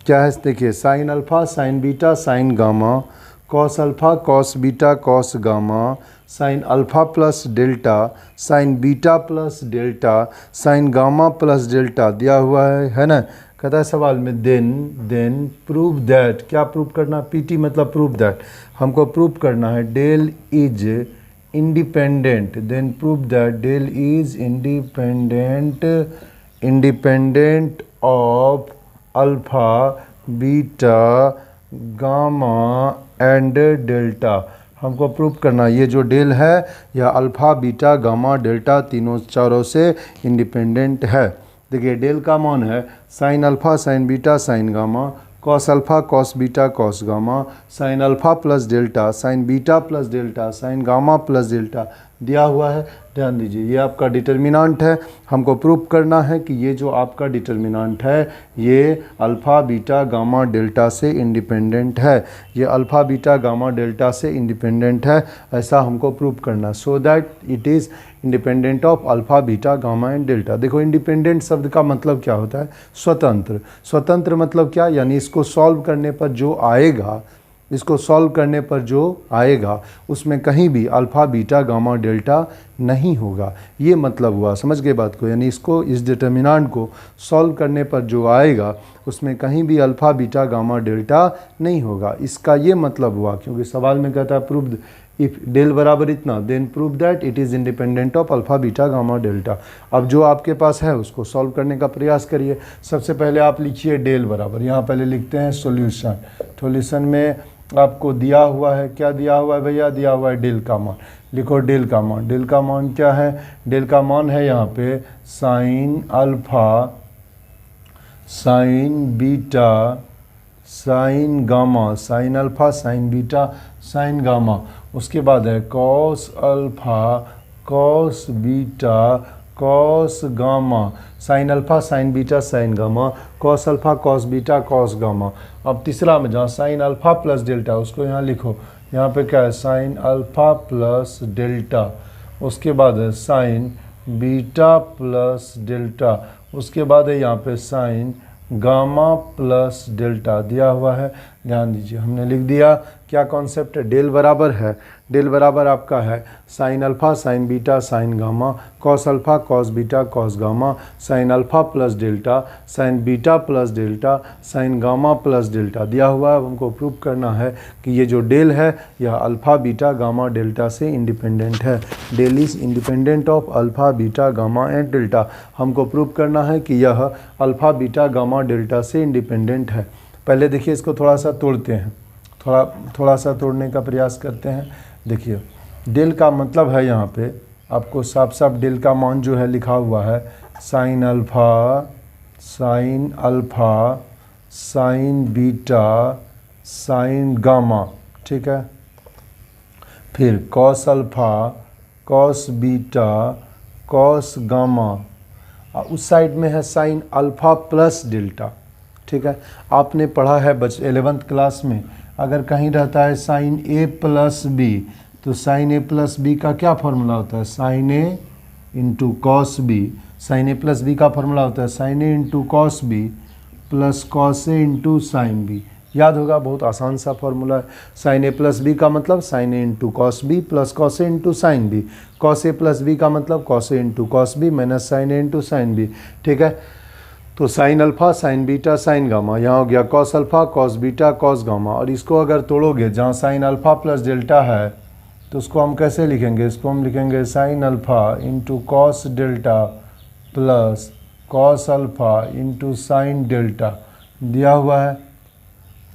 क्या है देखिए, sine alpha, sine beta, sine gamma, cos alpha, cos beta, cos gamma, sine alpha plus delta, sine beta plus delta, sine gamma plus delta दिया हुआ है ना। कहता है सवाल में देन प्रूव दैट, क्या प्रूव करना, पीटी मतलब प्रूव दैट, हमको प्रूव करना है del is independent, then prove that del is independent of alpha beta gamma and delta. हमको प्रूव करना ये जो डेल है यह अल्फ़ा बीटा गामा डेल्टा तीनों चारों से इंडिपेंडेंट है। देखिए डेल का मान है sine alpha sine beta sine gamma, cos alpha cos beta cos gamma, sine alpha plus delta sine beta plus delta sine gamma plus delta दिया हुआ है। ध्यान दीजिए ये आपका डिटर्मिनांट है। हमको प्रूव करना है कि ये जो आपका डिटर्मिनांट है ये अल्फ़ा बीटा गामा डेल्टा से इंडिपेंडेंट है। ये अल्फ़ा बीटा गामा डेल्टा से इंडिपेंडेंट है, ऐसा हमको प्रूव करना, so that it is independent of alpha beta gamma and delta. देखो इंडिपेंडेंट शब्द का मतलब क्या होता है? स्वतंत्र। स्वतंत्र मतलब क्या? यानी इसको सॉल्व करने पर जो आएगा, इसको सॉल्व करने पर जो आएगा उसमें कहीं भी अल्फ़ा बीटा गामा डेल्टा नहीं होगा। ये मतलब हुआ, समझ गए बात को? यानी इसको, इस डिटर्मिनेंट को सॉल्व करने पर जो आएगा उसमें कहीं भी अल्फ़ा बीटा गामा डेल्टा नहीं होगा। इसका ये मतलब हुआ, क्योंकि सवाल में कहता है प्रूव्ड इफ़ डेल बराबर इतना then prove that it is independent of alpha beta gamma delta. अब जो आपके पास है उसको सॉल्व करने का प्रयास करिए। सबसे पहले आप लिखिए डेल बराबर, यहाँ पहले लिखते हैं सॉल्यूशन। सॉल्यूशन में आपको दिया हुआ है, क्या दिया हुआ है भैया? दिया हुआ है डेल का मान। लिखो डेल का मान। डेल का मान क्या है? डेल का मान है यहाँ पे sign alpha sine beta sine gamma, sign alpha sine beta sine gamma. उसके बाद है cos alpha cos beta cos gamma, sign alpha sine beta sine gamma, cos alpha cos beta cos gamma. अब तीसरा में जहाँ साइन अल्फ़ा प्लस डेल्टा उसको यहाँ लिखो, यहाँ पे क्या है? Sine alpha plus delta. उसके बाद है साइन बीटा प्लस डेल्टा। उसके बाद है यहाँ पे साइन गामा प्लस डेल्टा दिया हुआ है। ध्यान दीजिए हमने लिख दिया। क्या कॉन्सेप्ट है? डेल बराबर है, डेल बराबर आपका है sine alpha sine beta sine gamma, cos alpha cos beta cos gamma, sine alpha plus delta sine beta plus delta sine gamma plus delta दिया हुआ है। अब हमको प्रूव करना है कि ये जो डेल है यह अल्फ़ा बीटा गामा डेल्टा से इंडिपेंडेंट है। Del is independent of alpha beta gamma and delta. हमको प्रूव करना है कि यह अल्फ़ा बीटा गामा डेल्टा से इंडिपेंडेंट है। पहले देखिए इसको थोड़ा सा तोड़ते हैं, थोड़ा सा तोड़ने का प्रयास करते हैं। देखिए डेल का मतलब है, यहाँ पे आपको साफ साफ डेल का मान जो है लिखा हुआ है sine alpha sine beta sine gamma, ठीक है। फिर cos alpha cos beta cos gamma, उस साइड में है साइन अल्फ़ा प्लस डेल्टा, ठीक है। आपने पढ़ा है 11th क्लास में, अगर कहीं रहता है साइन ए प्लस बी तो साइन ए प्लस बी का क्या फॉर्मूला होता है? Sine A into cos B. Sine A plus B का फॉर्मूला होता है sine A into cos B plus cos A into sine B. याद होगा, बहुत आसान सा फॉर्मूला है। साइन ए प्लस बी का मतलब sine A into cos B plus cos A into sine B. Cos A plus B का मतलब cos A into cos B minus sine A into sine B, ठीक है। तो sine alpha sine beta sine gamma, यहाँ हो गया cos alpha cos beta cos gamma. और इसको अगर तोड़ोगे, जहाँ साइन अल्फ़ा प्लस डेल्टा है तो उसको हम कैसे लिखेंगे? इसको हम लिखेंगे sine alpha into cos delta plus cos alpha into sine delta दिया हुआ है,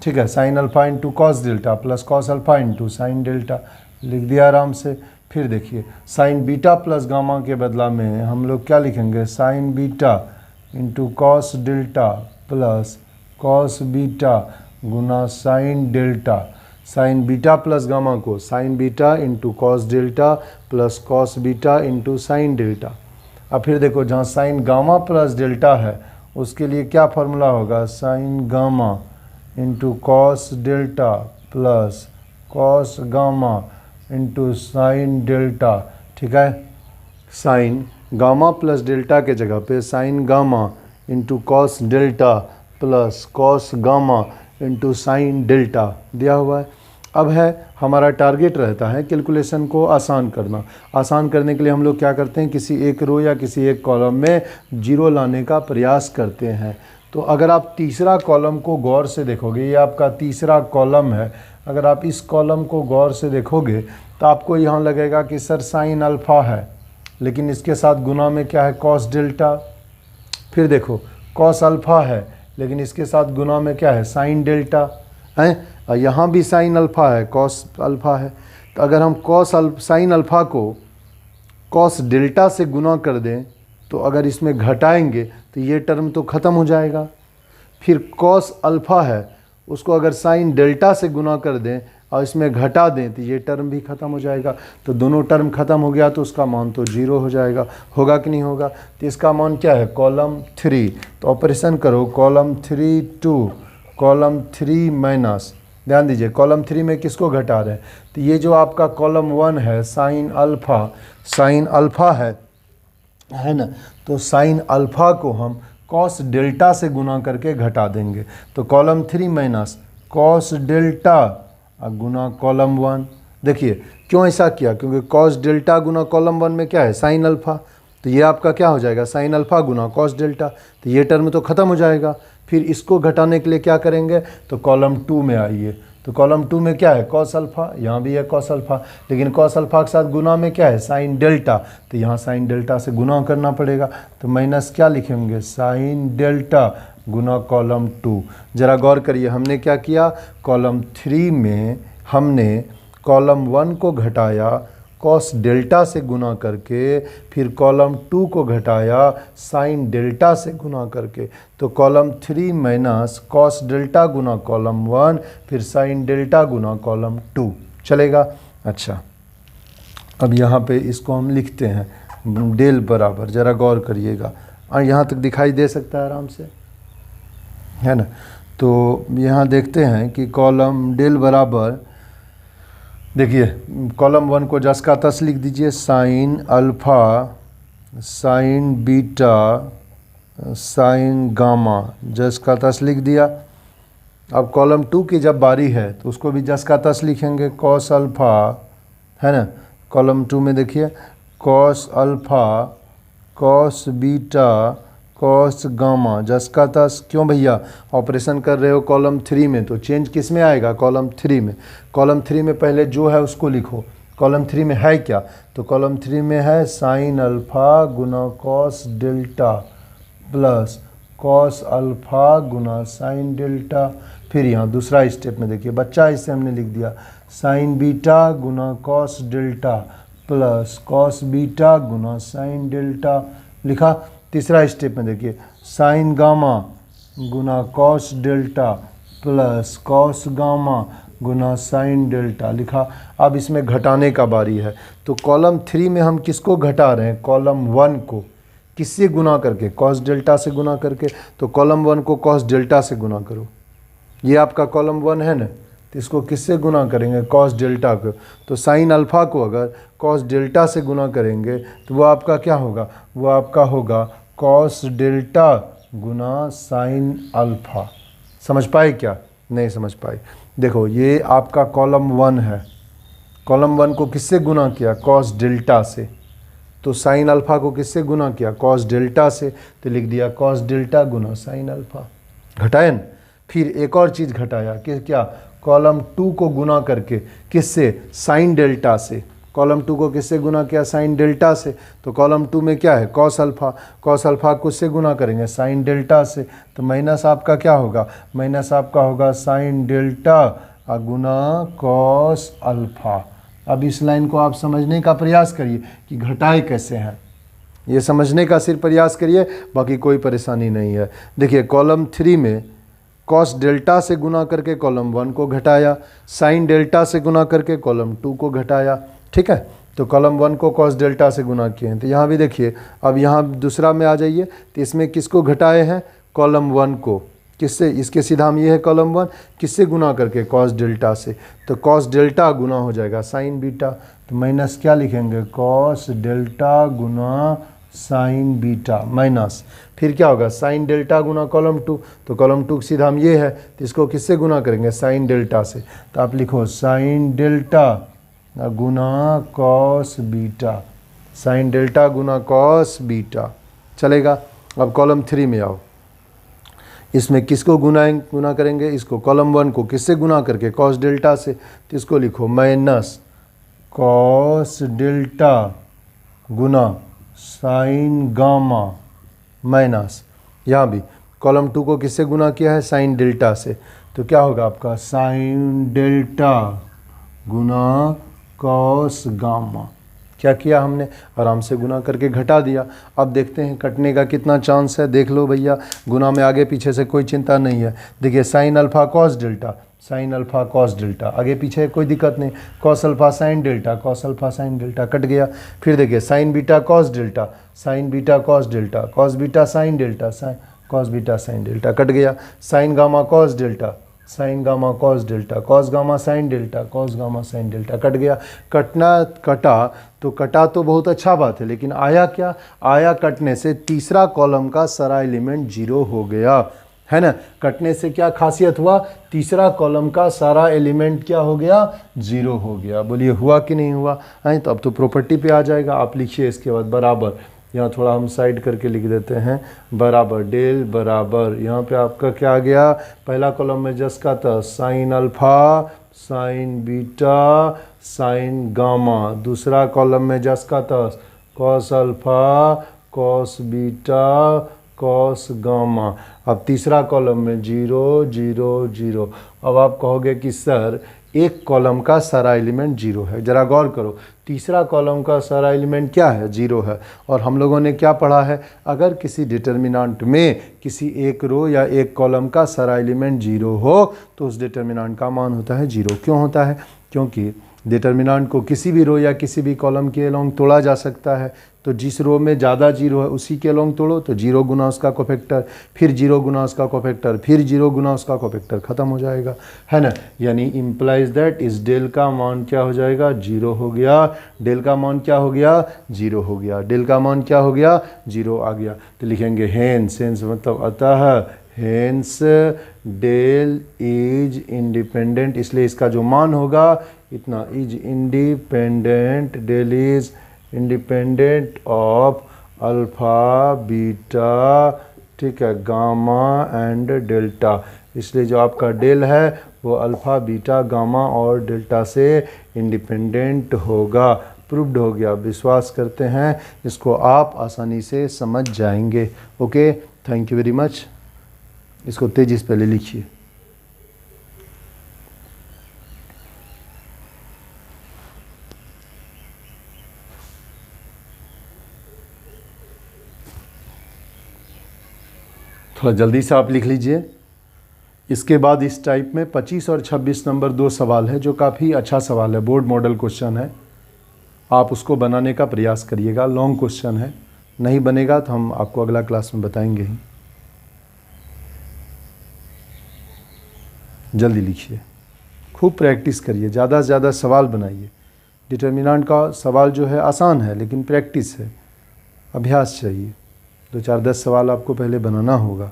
ठीक है। Sine alpha into cos delta plus cos alpha into sine delta लिख दिया आराम से। फिर देखिए साइन बीटा प्लस गामा के बदला में हम लोग क्या लिखेंगे? Sine beta into cos delta plus cos beta गुना sine delta. Sine beta plus gamma को sine beta into cos delta plus cos beta into sine delta. अब फिर देखो जहाँ साइन गामा प्लस डेल्टा है उसके लिए क्या फार्मूला होगा? Sign gamma into cos delta plus cos gamma into sine delta, ठीक है। साइन गामा प्लस डेल्टा के जगह पे sign gamma into cos delta plus cos gamma into sine delta दिया हुआ है। अब है हमारा टारगेट रहता है कैलकुलेशन को आसान करना। आसान करने के लिए हम लोग क्या करते हैं? किसी एक रो या किसी एक कॉलम में जीरो लाने का प्रयास करते हैं। तो अगर आप तीसरा कॉलम को गौर से देखोगे, ये आपका तीसरा कॉलम है, अगर आप इस कॉलम को गौर से देखोगे तो आपको यहाँ लगेगा कि सर साइन अल्फ़ा है, लेकिन इसके साथ गुना में क्या है? Cos delta. फिर देखो कॉस अल्फ़ा है, लेकिन इसके साथ गुना में क्या है, साइन डेल्टा है, और यहाँ भी साइन अल्फ़ा है, कॉस अल्फ़ा है। तो अगर हम साइन अल्फ़ा को कॉस डेल्टा से गुना कर दें तो अगर इसमें घटाएंगे तो ये टर्म तो ख़त्म हो जाएगा। फिर कॉस अल्फ़ा है, उसको अगर साइन डेल्टा से गुना कर दें और इसमें घटा दें तो ये टर्म भी ख़त्म हो जाएगा। तो दोनों टर्म ख़त्म हो गया तो उसका मान तो 0 हो जाएगा। होगा कि नहीं होगा? तो इसका मान क्या है, कॉलम 3। तो ऑपरेशन करो, कॉलम 3 2 कॉलम 3 माइनस, ध्यान दीजिए कॉलम 3 में किसको घटा रहे हैं, तो ये जो आपका कॉलम 1 है साइन अल्फ़ा है ना, तो साइन अल्फ़ा को हम कॉस डेल्टा से गुना करके घटा देंगे। तो कॉलम 3 माइनस कॉस डेल्टा गुना कॉलम 1। देखिए क्यों ऐसा किया, क्योंकि कॉस डेल्टा गुना कॉलम 1 में क्या है, साइन अल्फ़ा। तो ये आपका क्या हो जाएगा, साइन अल्फ़ा गुना कॉस डेल्टा। तो ये टर्म तो ख़त्म हो जाएगा। फिर इसको घटाने के लिए क्या करेंगे, तो कॉलम 2 में आइए। तो कॉलम 2 में क्या है, कॉस अल्फ़ा, यहाँ भी है कॉस अल्फ़ा, लेकिन कॉस अल्फ़ा के साथ गुना में क्या है, साइन डेल्टा। तो यहाँ साइन डेल्टा से गुना करना पड़ेगा। तो माइनस क्या लिखेंगे, साइन डेल्टा गुना कॉलम 2। ज़रा गौर करिए, हमने क्या किया, कॉलम 3 में हमने कॉलम 1 को घटाया कॉस डेल्टा से गुना करके, फिर कॉलम 2 को घटाया साइन डेल्टा से गुना करके। तो कॉलम 3 माइनस कॉस डेल्टा गुना कॉलम 1, फिर साइन डेल्टा गुना कॉलम 2 चलेगा। अच्छा, अब यहाँ पे इसको हम लिखते हैं डेल बराबर, ज़रा गौर करिएगा, यहाँ तक दिखाई दे सकता है आराम से, है ना। तो यहाँ देखते हैं कि कॉलम डेल बराबर, देखिए कॉलम 1 को जस का तस लिख दीजिए, sign alpha sine beta sine gamma, जस का तस लिख दिया। अब कॉलम 2 की जब बारी है तो उसको भी जस का तस लिखेंगे, कॉस अल्फ़ा, है ना। कॉलम 2 में देखिए cos alpha cos beta cos gamma, जस का तस। क्यों भैया, ऑपरेशन कर रहे हो कॉलम 3 में, तो चेंज किस में आएगा, कॉलम 3 में। कॉलम 3 में पहले जो है उसको लिखो। कॉलम 3 में है क्या, तो कॉलम 3 में है साइन अल्फ़ा गुना cos delta plus cos alpha गुना साइन डेल्टा। फिर यहाँ दूसरा स्टेप में देखिए बच्चा, इसे हमने लिख दिया साइन बीटा गुना cos delta plus cos beta गुना साइन डेल्टा, लिखा। तीसरा स्टेप में देखिए साइन गामा गुना cos delta plus cos gamma गुना साइन डेल्टा, लिखा। अब इसमें घटाने का बारी है। तो कॉलम 3 में हम किसको घटा रहे हैं, कॉलम 1 को। किससे गुना करके, कॉस डेल्टा से गुना करके। तो कॉलम 1 को कॉस डेल्टा से गुना करो, ये आपका कॉलम 1 है ना, तो इसको किससे गुना करेंगे, कॉस डेल्टा को। तो साइन अल्फ़ा को अगर कॉस डेल्टा से गुना करेंगे तो वो आपका क्या होगा, वो आपका होगा कॉस डेल्टा गुना साइन अल्फ़ा। समझ पाए क्या, नहीं समझ पाए। देखो ये आपका कॉलम 1 है, कॉलम 1 को किससे गुना किया, कॉस डेल्टा से। तो साइन अल्फ़ा को किससे गुना किया, कॉस डेल्टा से, तो लिख दिया कॉस डेल्टा गुना साइन अल्फ़ा। घटाया न। फिर एक और चीज़ घटाया कि क्या, कॉलम 2 को गुना करके, किससे, साइन डेल्टा से। कॉलम 2 को किससे गुना किया, साइन डेल्टा से। तो कॉलम 2 में क्या है, कॉस अल्फ़ा, कॉस अल्फ़ा को किससे गुना करेंगे, साइन डेल्टा से। तो माइनस आपका क्या होगा, माइनस आपका होगा साइन डेल्टा गुना कॉस अल्फ़ा। अब इस लाइन को आप समझने का प्रयास करिए कि घटाए कैसे हैं, ये समझने का सिर्फ प्रयास करिए, बाकी कोई परेशानी नहीं है। देखिए कॉलम 3 में कॉस डेल्टा से गुना करके कॉलम 1 को घटाया, साइन डेल्टा से गुना करके कॉलम 2 को घटाया, ठीक है। तो कॉलम 1 को कॉस डेल्टा से गुना किए हैं। तो यहाँ भी देखिए, अब यहाँ दूसरा में आ जाइए, तो इसमें किसको घटाए हैं, कॉलम 1 को। किससे, इसके सीधा हम ये है कॉलम 1 किससे गुना करके, कॉस डेल्टा से। तो कॉस डेल्टा गुना हो जाएगा साइन बीटा, तो माइनस क्या लिखेंगे, कॉस डेल्टा गुना साइन बीटा माइनस, फिर क्या होगा, साइन डेल्टा गुना कॉलम 2। तो कॉलम 2 सीधा हम ये है, तो इसको किससे गुना करेंगे, साइन डेल्टा से। तो आप लिखो साइन डेल्टा गुना कॉस बीटा, साइन डेल्टा गुना कॉस बीटा, चलेगा। अब कॉलम 3 में आओ, इसमें किसको गुना करेंगे, इसको कॉलम 1 को किससे गुना करके, कॉस डेल्टा से। तो इसको लिखो माइनस कॉस डेल्टा गुना साइन गामा माइनस, यहाँ भी कॉलम 2 को किससे गुना किया है? साइन डेल्टा से। तो क्या होगा आपका? साइन डेल्टा गुना कॉस गामा। क्या किया हमने? आराम से गुना करके घटा दिया। अब देखते हैं कटने का कितना चांस है। देख लो भैया, गुना में आगे पीछे से कोई चिंता नहीं है। देखिए sine alpha cos delta, sine alpha cos delta, आगे पीछे कोई दिक्कत नहीं। Cos alpha sine delta, cos alpha sine delta, कट गया। फिर देखिए sine beta cos delta, sine beta cos delta, cos beta sine delta, sine cos beta sine delta, कट गया। Sine gamma cos delta, sine gamma cos delta, cos gamma sine delta, cos gamma sine delta, कट गया। कटा तो बहुत अच्छा बात है, लेकिन आया क्या? आया कटने से तीसरा कॉलम का सारा एलिमेंट 0 हो गया, है ना। कटने से क्या खासियत हुआ? तीसरा कॉलम का सारा एलिमेंट क्या हो गया? 0 हो गया। बोलिए हुआ कि नहीं हुआ? है तो अब तो प्रॉपर्टी पे आ जाएगा। आप लिखिए इसके बाद बराबर, यहाँ थोड़ा हम साइड करके लिख देते हैं, बराबर डेल बराबर, यहाँ पे आपका क्या आ गया? पहला कॉलम में जस का था sign alpha sine beta sine gamma, दूसरा कॉलम में जस का था cos alpha cos beta cos gamma. अब तीसरा कॉलम में 0 0 0। अब आप कहोगे कि सर एक कॉलम का सारा एलिमेंट 0 है। ज़रा गौर करो, तीसरा कॉलम का सारा एलिमेंट क्या है? 0 है। और हम लोगों ने क्या पढ़ा है? अगर किसी डिटर्मिनेंट में किसी एक रो या एक कॉलम का सारा एलिमेंट 0 हो तो उस डिटर्मिनेंट का मान होता है 0। क्यों होता है? क्योंकि डिटर्मिनेंट को किसी भी रो या किसी भी कॉलम के अलोंग तोड़ा जा सकता है। तो जिस रो में ज़्यादा 0 है उसी के अलोंग तोड़ो, तो 0 गुना उसका कोफैक्टर, फिर 0 गुना उसका कोफैक्टर, फिर 0 गुना उसका कोफैक्टर, ख़त्म हो जाएगा, है ना। यानी इम्प्लाइज दैट इस डेल का मान क्या हो जाएगा? 0 हो गया। डेल का मान क्या हो गया? 0 हो गया। डेल का मान क्या हो गया? 0 आ गया। तो लिखेंगे हेंस, हेंस मतलब अतः, हेंस डेल इज इंडिपेंडेंट, इसलिए इसका जो मान होगा इतना, is independent, del is independent of alpha beta, ठीक है, गामा एंड डेल्टा। इसलिए जो आपका डेल है वो अल्फा बीटा गामा और डेल्टा से इंडिपेंडेंट होगा। प्रूव्ड हो गया। विश्वास करते हैं इसको आप आसानी से समझ जाएंगे। Okay, thank you very much. इसको तेजी से पहले लिखिए। थोड़ा जल्दी से आप लिख लीजिए। इसके बाद इस टाइप में 25 और 26 नंबर 2 सवाल है जो काफ़ी अच्छा सवाल है, बोर्ड मॉडल क्वेश्चन है। आप उसको बनाने का प्रयास करिएगा। लॉन्ग क्वेश्चन है, नहीं बनेगा तो हम आपको अगला क्लास में बताएंगे ही। जल्दी लिखिए, खूब प्रैक्टिस करिए, ज़्यादा से ज़्यादा सवाल बनाइए। डिटर्मिनेंट का सवाल जो है आसान है लेकिन प्रैक्टिस है, अभ्यास चाहिए। 2 4 10 सवाल आपको पहले बनाना होगा।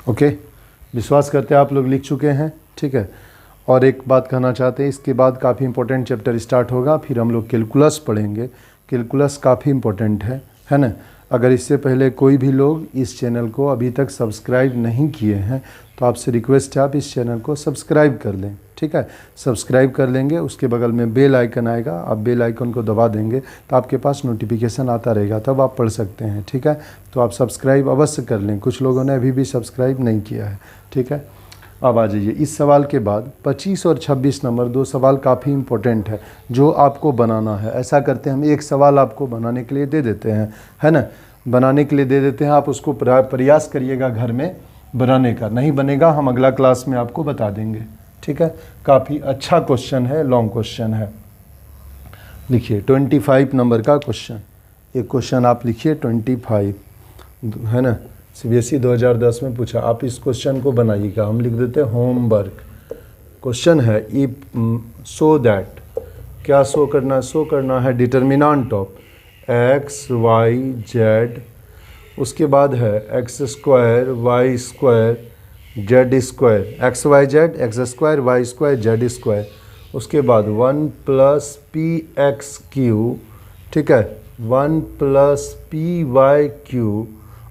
ओके, विश्वास करते हैं आप लोग लिख चुके हैं, ठीक है। और एक बात कहना चाहते हैं, इसके बाद काफ़ी इंपॉर्टेंट चैप्टर स्टार्ट होगा, फिर हम लोग कैलकुलस पढ़ेंगे। कैलकुलस काफ़ी इंपॉर्टेंट है ना। अगर इससे पहले कोई भी लोग इस चैनल को अभी तक सब्सक्राइब नहीं किए हैं तो आपसे रिक्वेस्ट है आप इस चैनल को सब्सक्राइब कर लें, ठीक है। सब्सक्राइब कर लेंगे, उसके बगल में बेल आइकन आएगा, आप बेल आइकन को दबा देंगे तो आपके पास नोटिफिकेशन आता रहेगा, तब आप पढ़ सकते हैं, ठीक है। तो आप सब्सक्राइब अवश्य कर लें। कुछ लोगों ने अभी भी सब्सक्राइब नहीं किया है, ठीक है। अब आ जाइए इस सवाल के बाद 25 और 26 नंबर 2 सवाल काफ़ी इंपॉर्टेंट है जो आपको बनाना है। ऐसा करते हैं, हम एक सवाल आपको बनाने के लिए दे देते हैं, है ना। बनाने के लिए दे देते हैं, आप उसको प्रयास करिएगा घर में बनाने का। नहीं बनेगा हम अगला क्लास में आपको बता देंगे, ठीक है। काफ़ी अच्छा क्वेश्चन है, लॉन्ग क्वेश्चन है। लिखिए 25 नंबर का क्वेश्चन, एक क्वेश्चन आप लिखिए 25, है ना। CBSE 2010 में पूछा, आप इस क्वेश्चन को बनाइएगा। हम लिख देते हैं होमवर्क। क्वेश्चन है इफ सो दैट, क्या शो करना है determinant of x y z, उसके बाद है x square y square z square, x y z x square y square z square, उसके बाद 1 + px क्यू, ठीक है, 1 + py क्यू,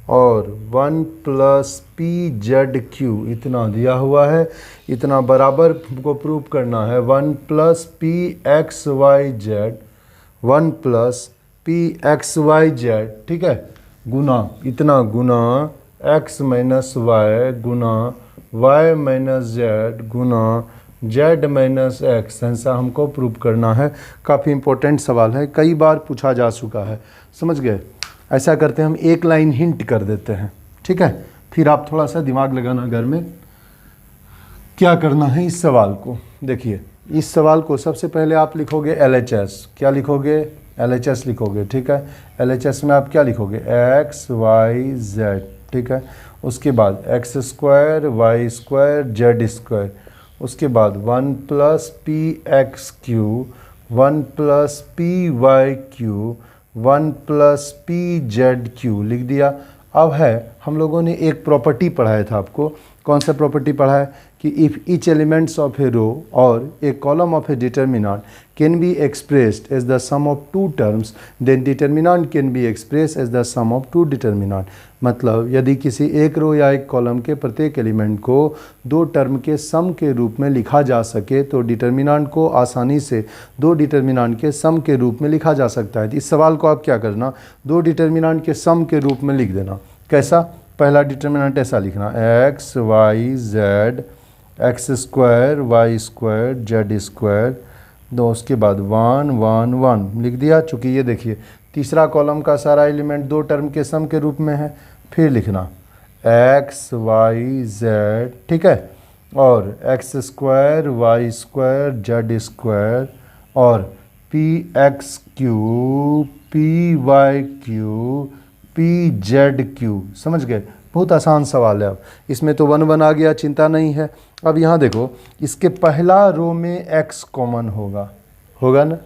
और 1 प्लस पी जेड क्यू इतना दिया हुआ है, इतना बराबर को प्रूव करना है 1 plus p x Y z, 1 plus p x Y z, ठीक है, गुना इतना गुना x माइनस वाई गुना y माइनस जेड गुना z माइनस एक्स, ऐसा हमको प्रूव करना है। काफ़ी इंपॉर्टेंट सवाल है, कई बार पूछा जा चुका है, समझ गए। ऐसा करते हैं हम एक लाइन हिंट कर देते हैं, ठीक है, फिर आप थोड़ा सा दिमाग लगाना घर में क्या करना है इस सवाल को। देखिए इस सवाल को सबसे पहले आप लिखोगे LHS, क्या लिखोगे, LHS लिखोगे, ठीक है। LHS में आप क्या लिखोगे, x y z, ठीक है। उसके बाद x square Y square Z square, उसके बाद 1 plus p x q, 1 plus p Y q, 1 plus p Z q लिख दिया। अब है हम लोगों ने एक प्रॉपर्टी पढ़ाया था आपको, कौन सा प्रॉपर्टी पढ़ा है कि if each elements of a row और a column of a determinant can be expressed as the sum of two terms then determinant can be express as the sum of two determinant. मतलब यदि किसी एक रो या एक कॉलम के प्रत्येक एलिमेंट को दो टर्म के सम के रूप में लिखा जा सके तो डिटर्मिनेंट को आसानी से दो डिटर्मिनेंट के सम के रूप में लिखा जा सकता है। तो इस सवाल को आप क्या करना, दो डिटर्मिनेंट के सम के रूप में लिख देना। कैसा, पहला डिटर्मिनेंट ऐसा लिखना x y z x square Y square Z square, दो उसके बाद 1 1 1 लिख दिया। चूँकि ये देखिए तीसरा कॉलम का सारा एलिमेंट दो टर्म के सम के रूप में है, फिर लिखना x y z, ठीक है, और x square Y square Z square और P x Q P Y Q P Z Q. समझ गए, बहुत आसान सवाल है। अब इसमें तो 1 1 आ गया, चिंता नहीं है। अब यहाँ देखो इसके पहला रो में x कॉमन होगा ना,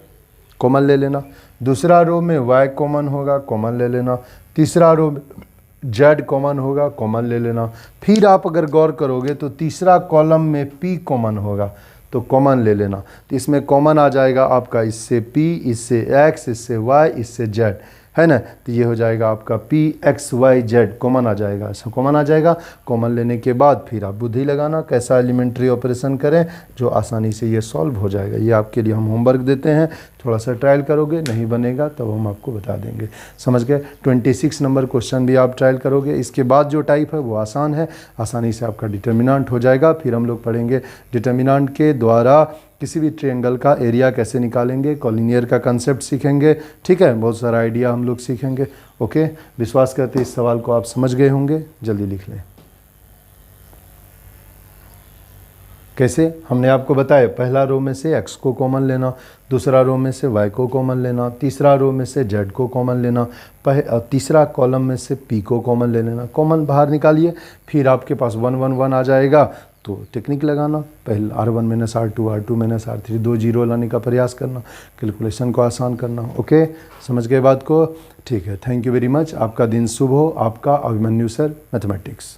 कॉमन ले लेना। दूसरा रो में y कॉमन होगा, कॉमन ले लेना। तीसरा रो में z कॉमन होगा, कॉमन ले लेना। फिर आप अगर गौर करोगे तो तीसरा कॉलम में p कॉमन होगा तो कॉमन ले लेना। तो इसमें कॉमन आ जाएगा आपका इससे p, इससे x, इससे y, इससे z, है ना। तो ये हो जाएगा आपका P x Y Z, common आ जाएगा, ऐसा कॉमन आ जाएगा। कॉमन लेने के बाद फिर आप बुद्धि लगाना, कैसा एलिमेंट्री ऑपरेशन करें जो आसानी से ये सॉल्व हो जाएगा। ये आपके लिए हम होमवर्क देते हैं, थोड़ा सा ट्रायल करोगे, नहीं बनेगा तब हम आपको बता देंगे। समझ गए, 26 नंबर क्वेश्चन भी आप ट्रायल करोगे। इसके बाद जो टाइप है वो आसान है, आसानी से आपका डिटर्मिनेंट हो जाएगा। फिर हम लोग पढ़ेंगे डिटर्मिनेंट के द्वारा किसी भी ट्रायंगल का एरिया कैसे निकालेंगे, कॉलिनियर का कंसेप्ट सीखेंगे, ठीक है, बहुत सारा आइडिया हम लोग सीखेंगे। ओके, विश्वास करते इस सवाल को आप समझ गए होंगे, जल्दी लिख लें। कैसे, हमने आपको बताया पहला रो में से x को कॉमन लेना, दूसरा रो में से y को कॉमन लेना, तीसरा रो में से z को कॉमन लेना, तीसरा कॉलम में से p को कॉमन ले लेना। कॉमन बाहर निकालिए, फिर आपके पास 1 1 1 आ जाएगा तो टेक्निक लगाना, पहले R1 minus R2 R2 minus R3 दो जीरो लाने का प्रयास करना, कैलकुलेशन को आसान करना। ओके, समझ गए बात को, ठीक है। थैंक यू वेरी मच, आपका दिन शुभ हो। आपका अभिमन्यु सर मैथमेटिक्स।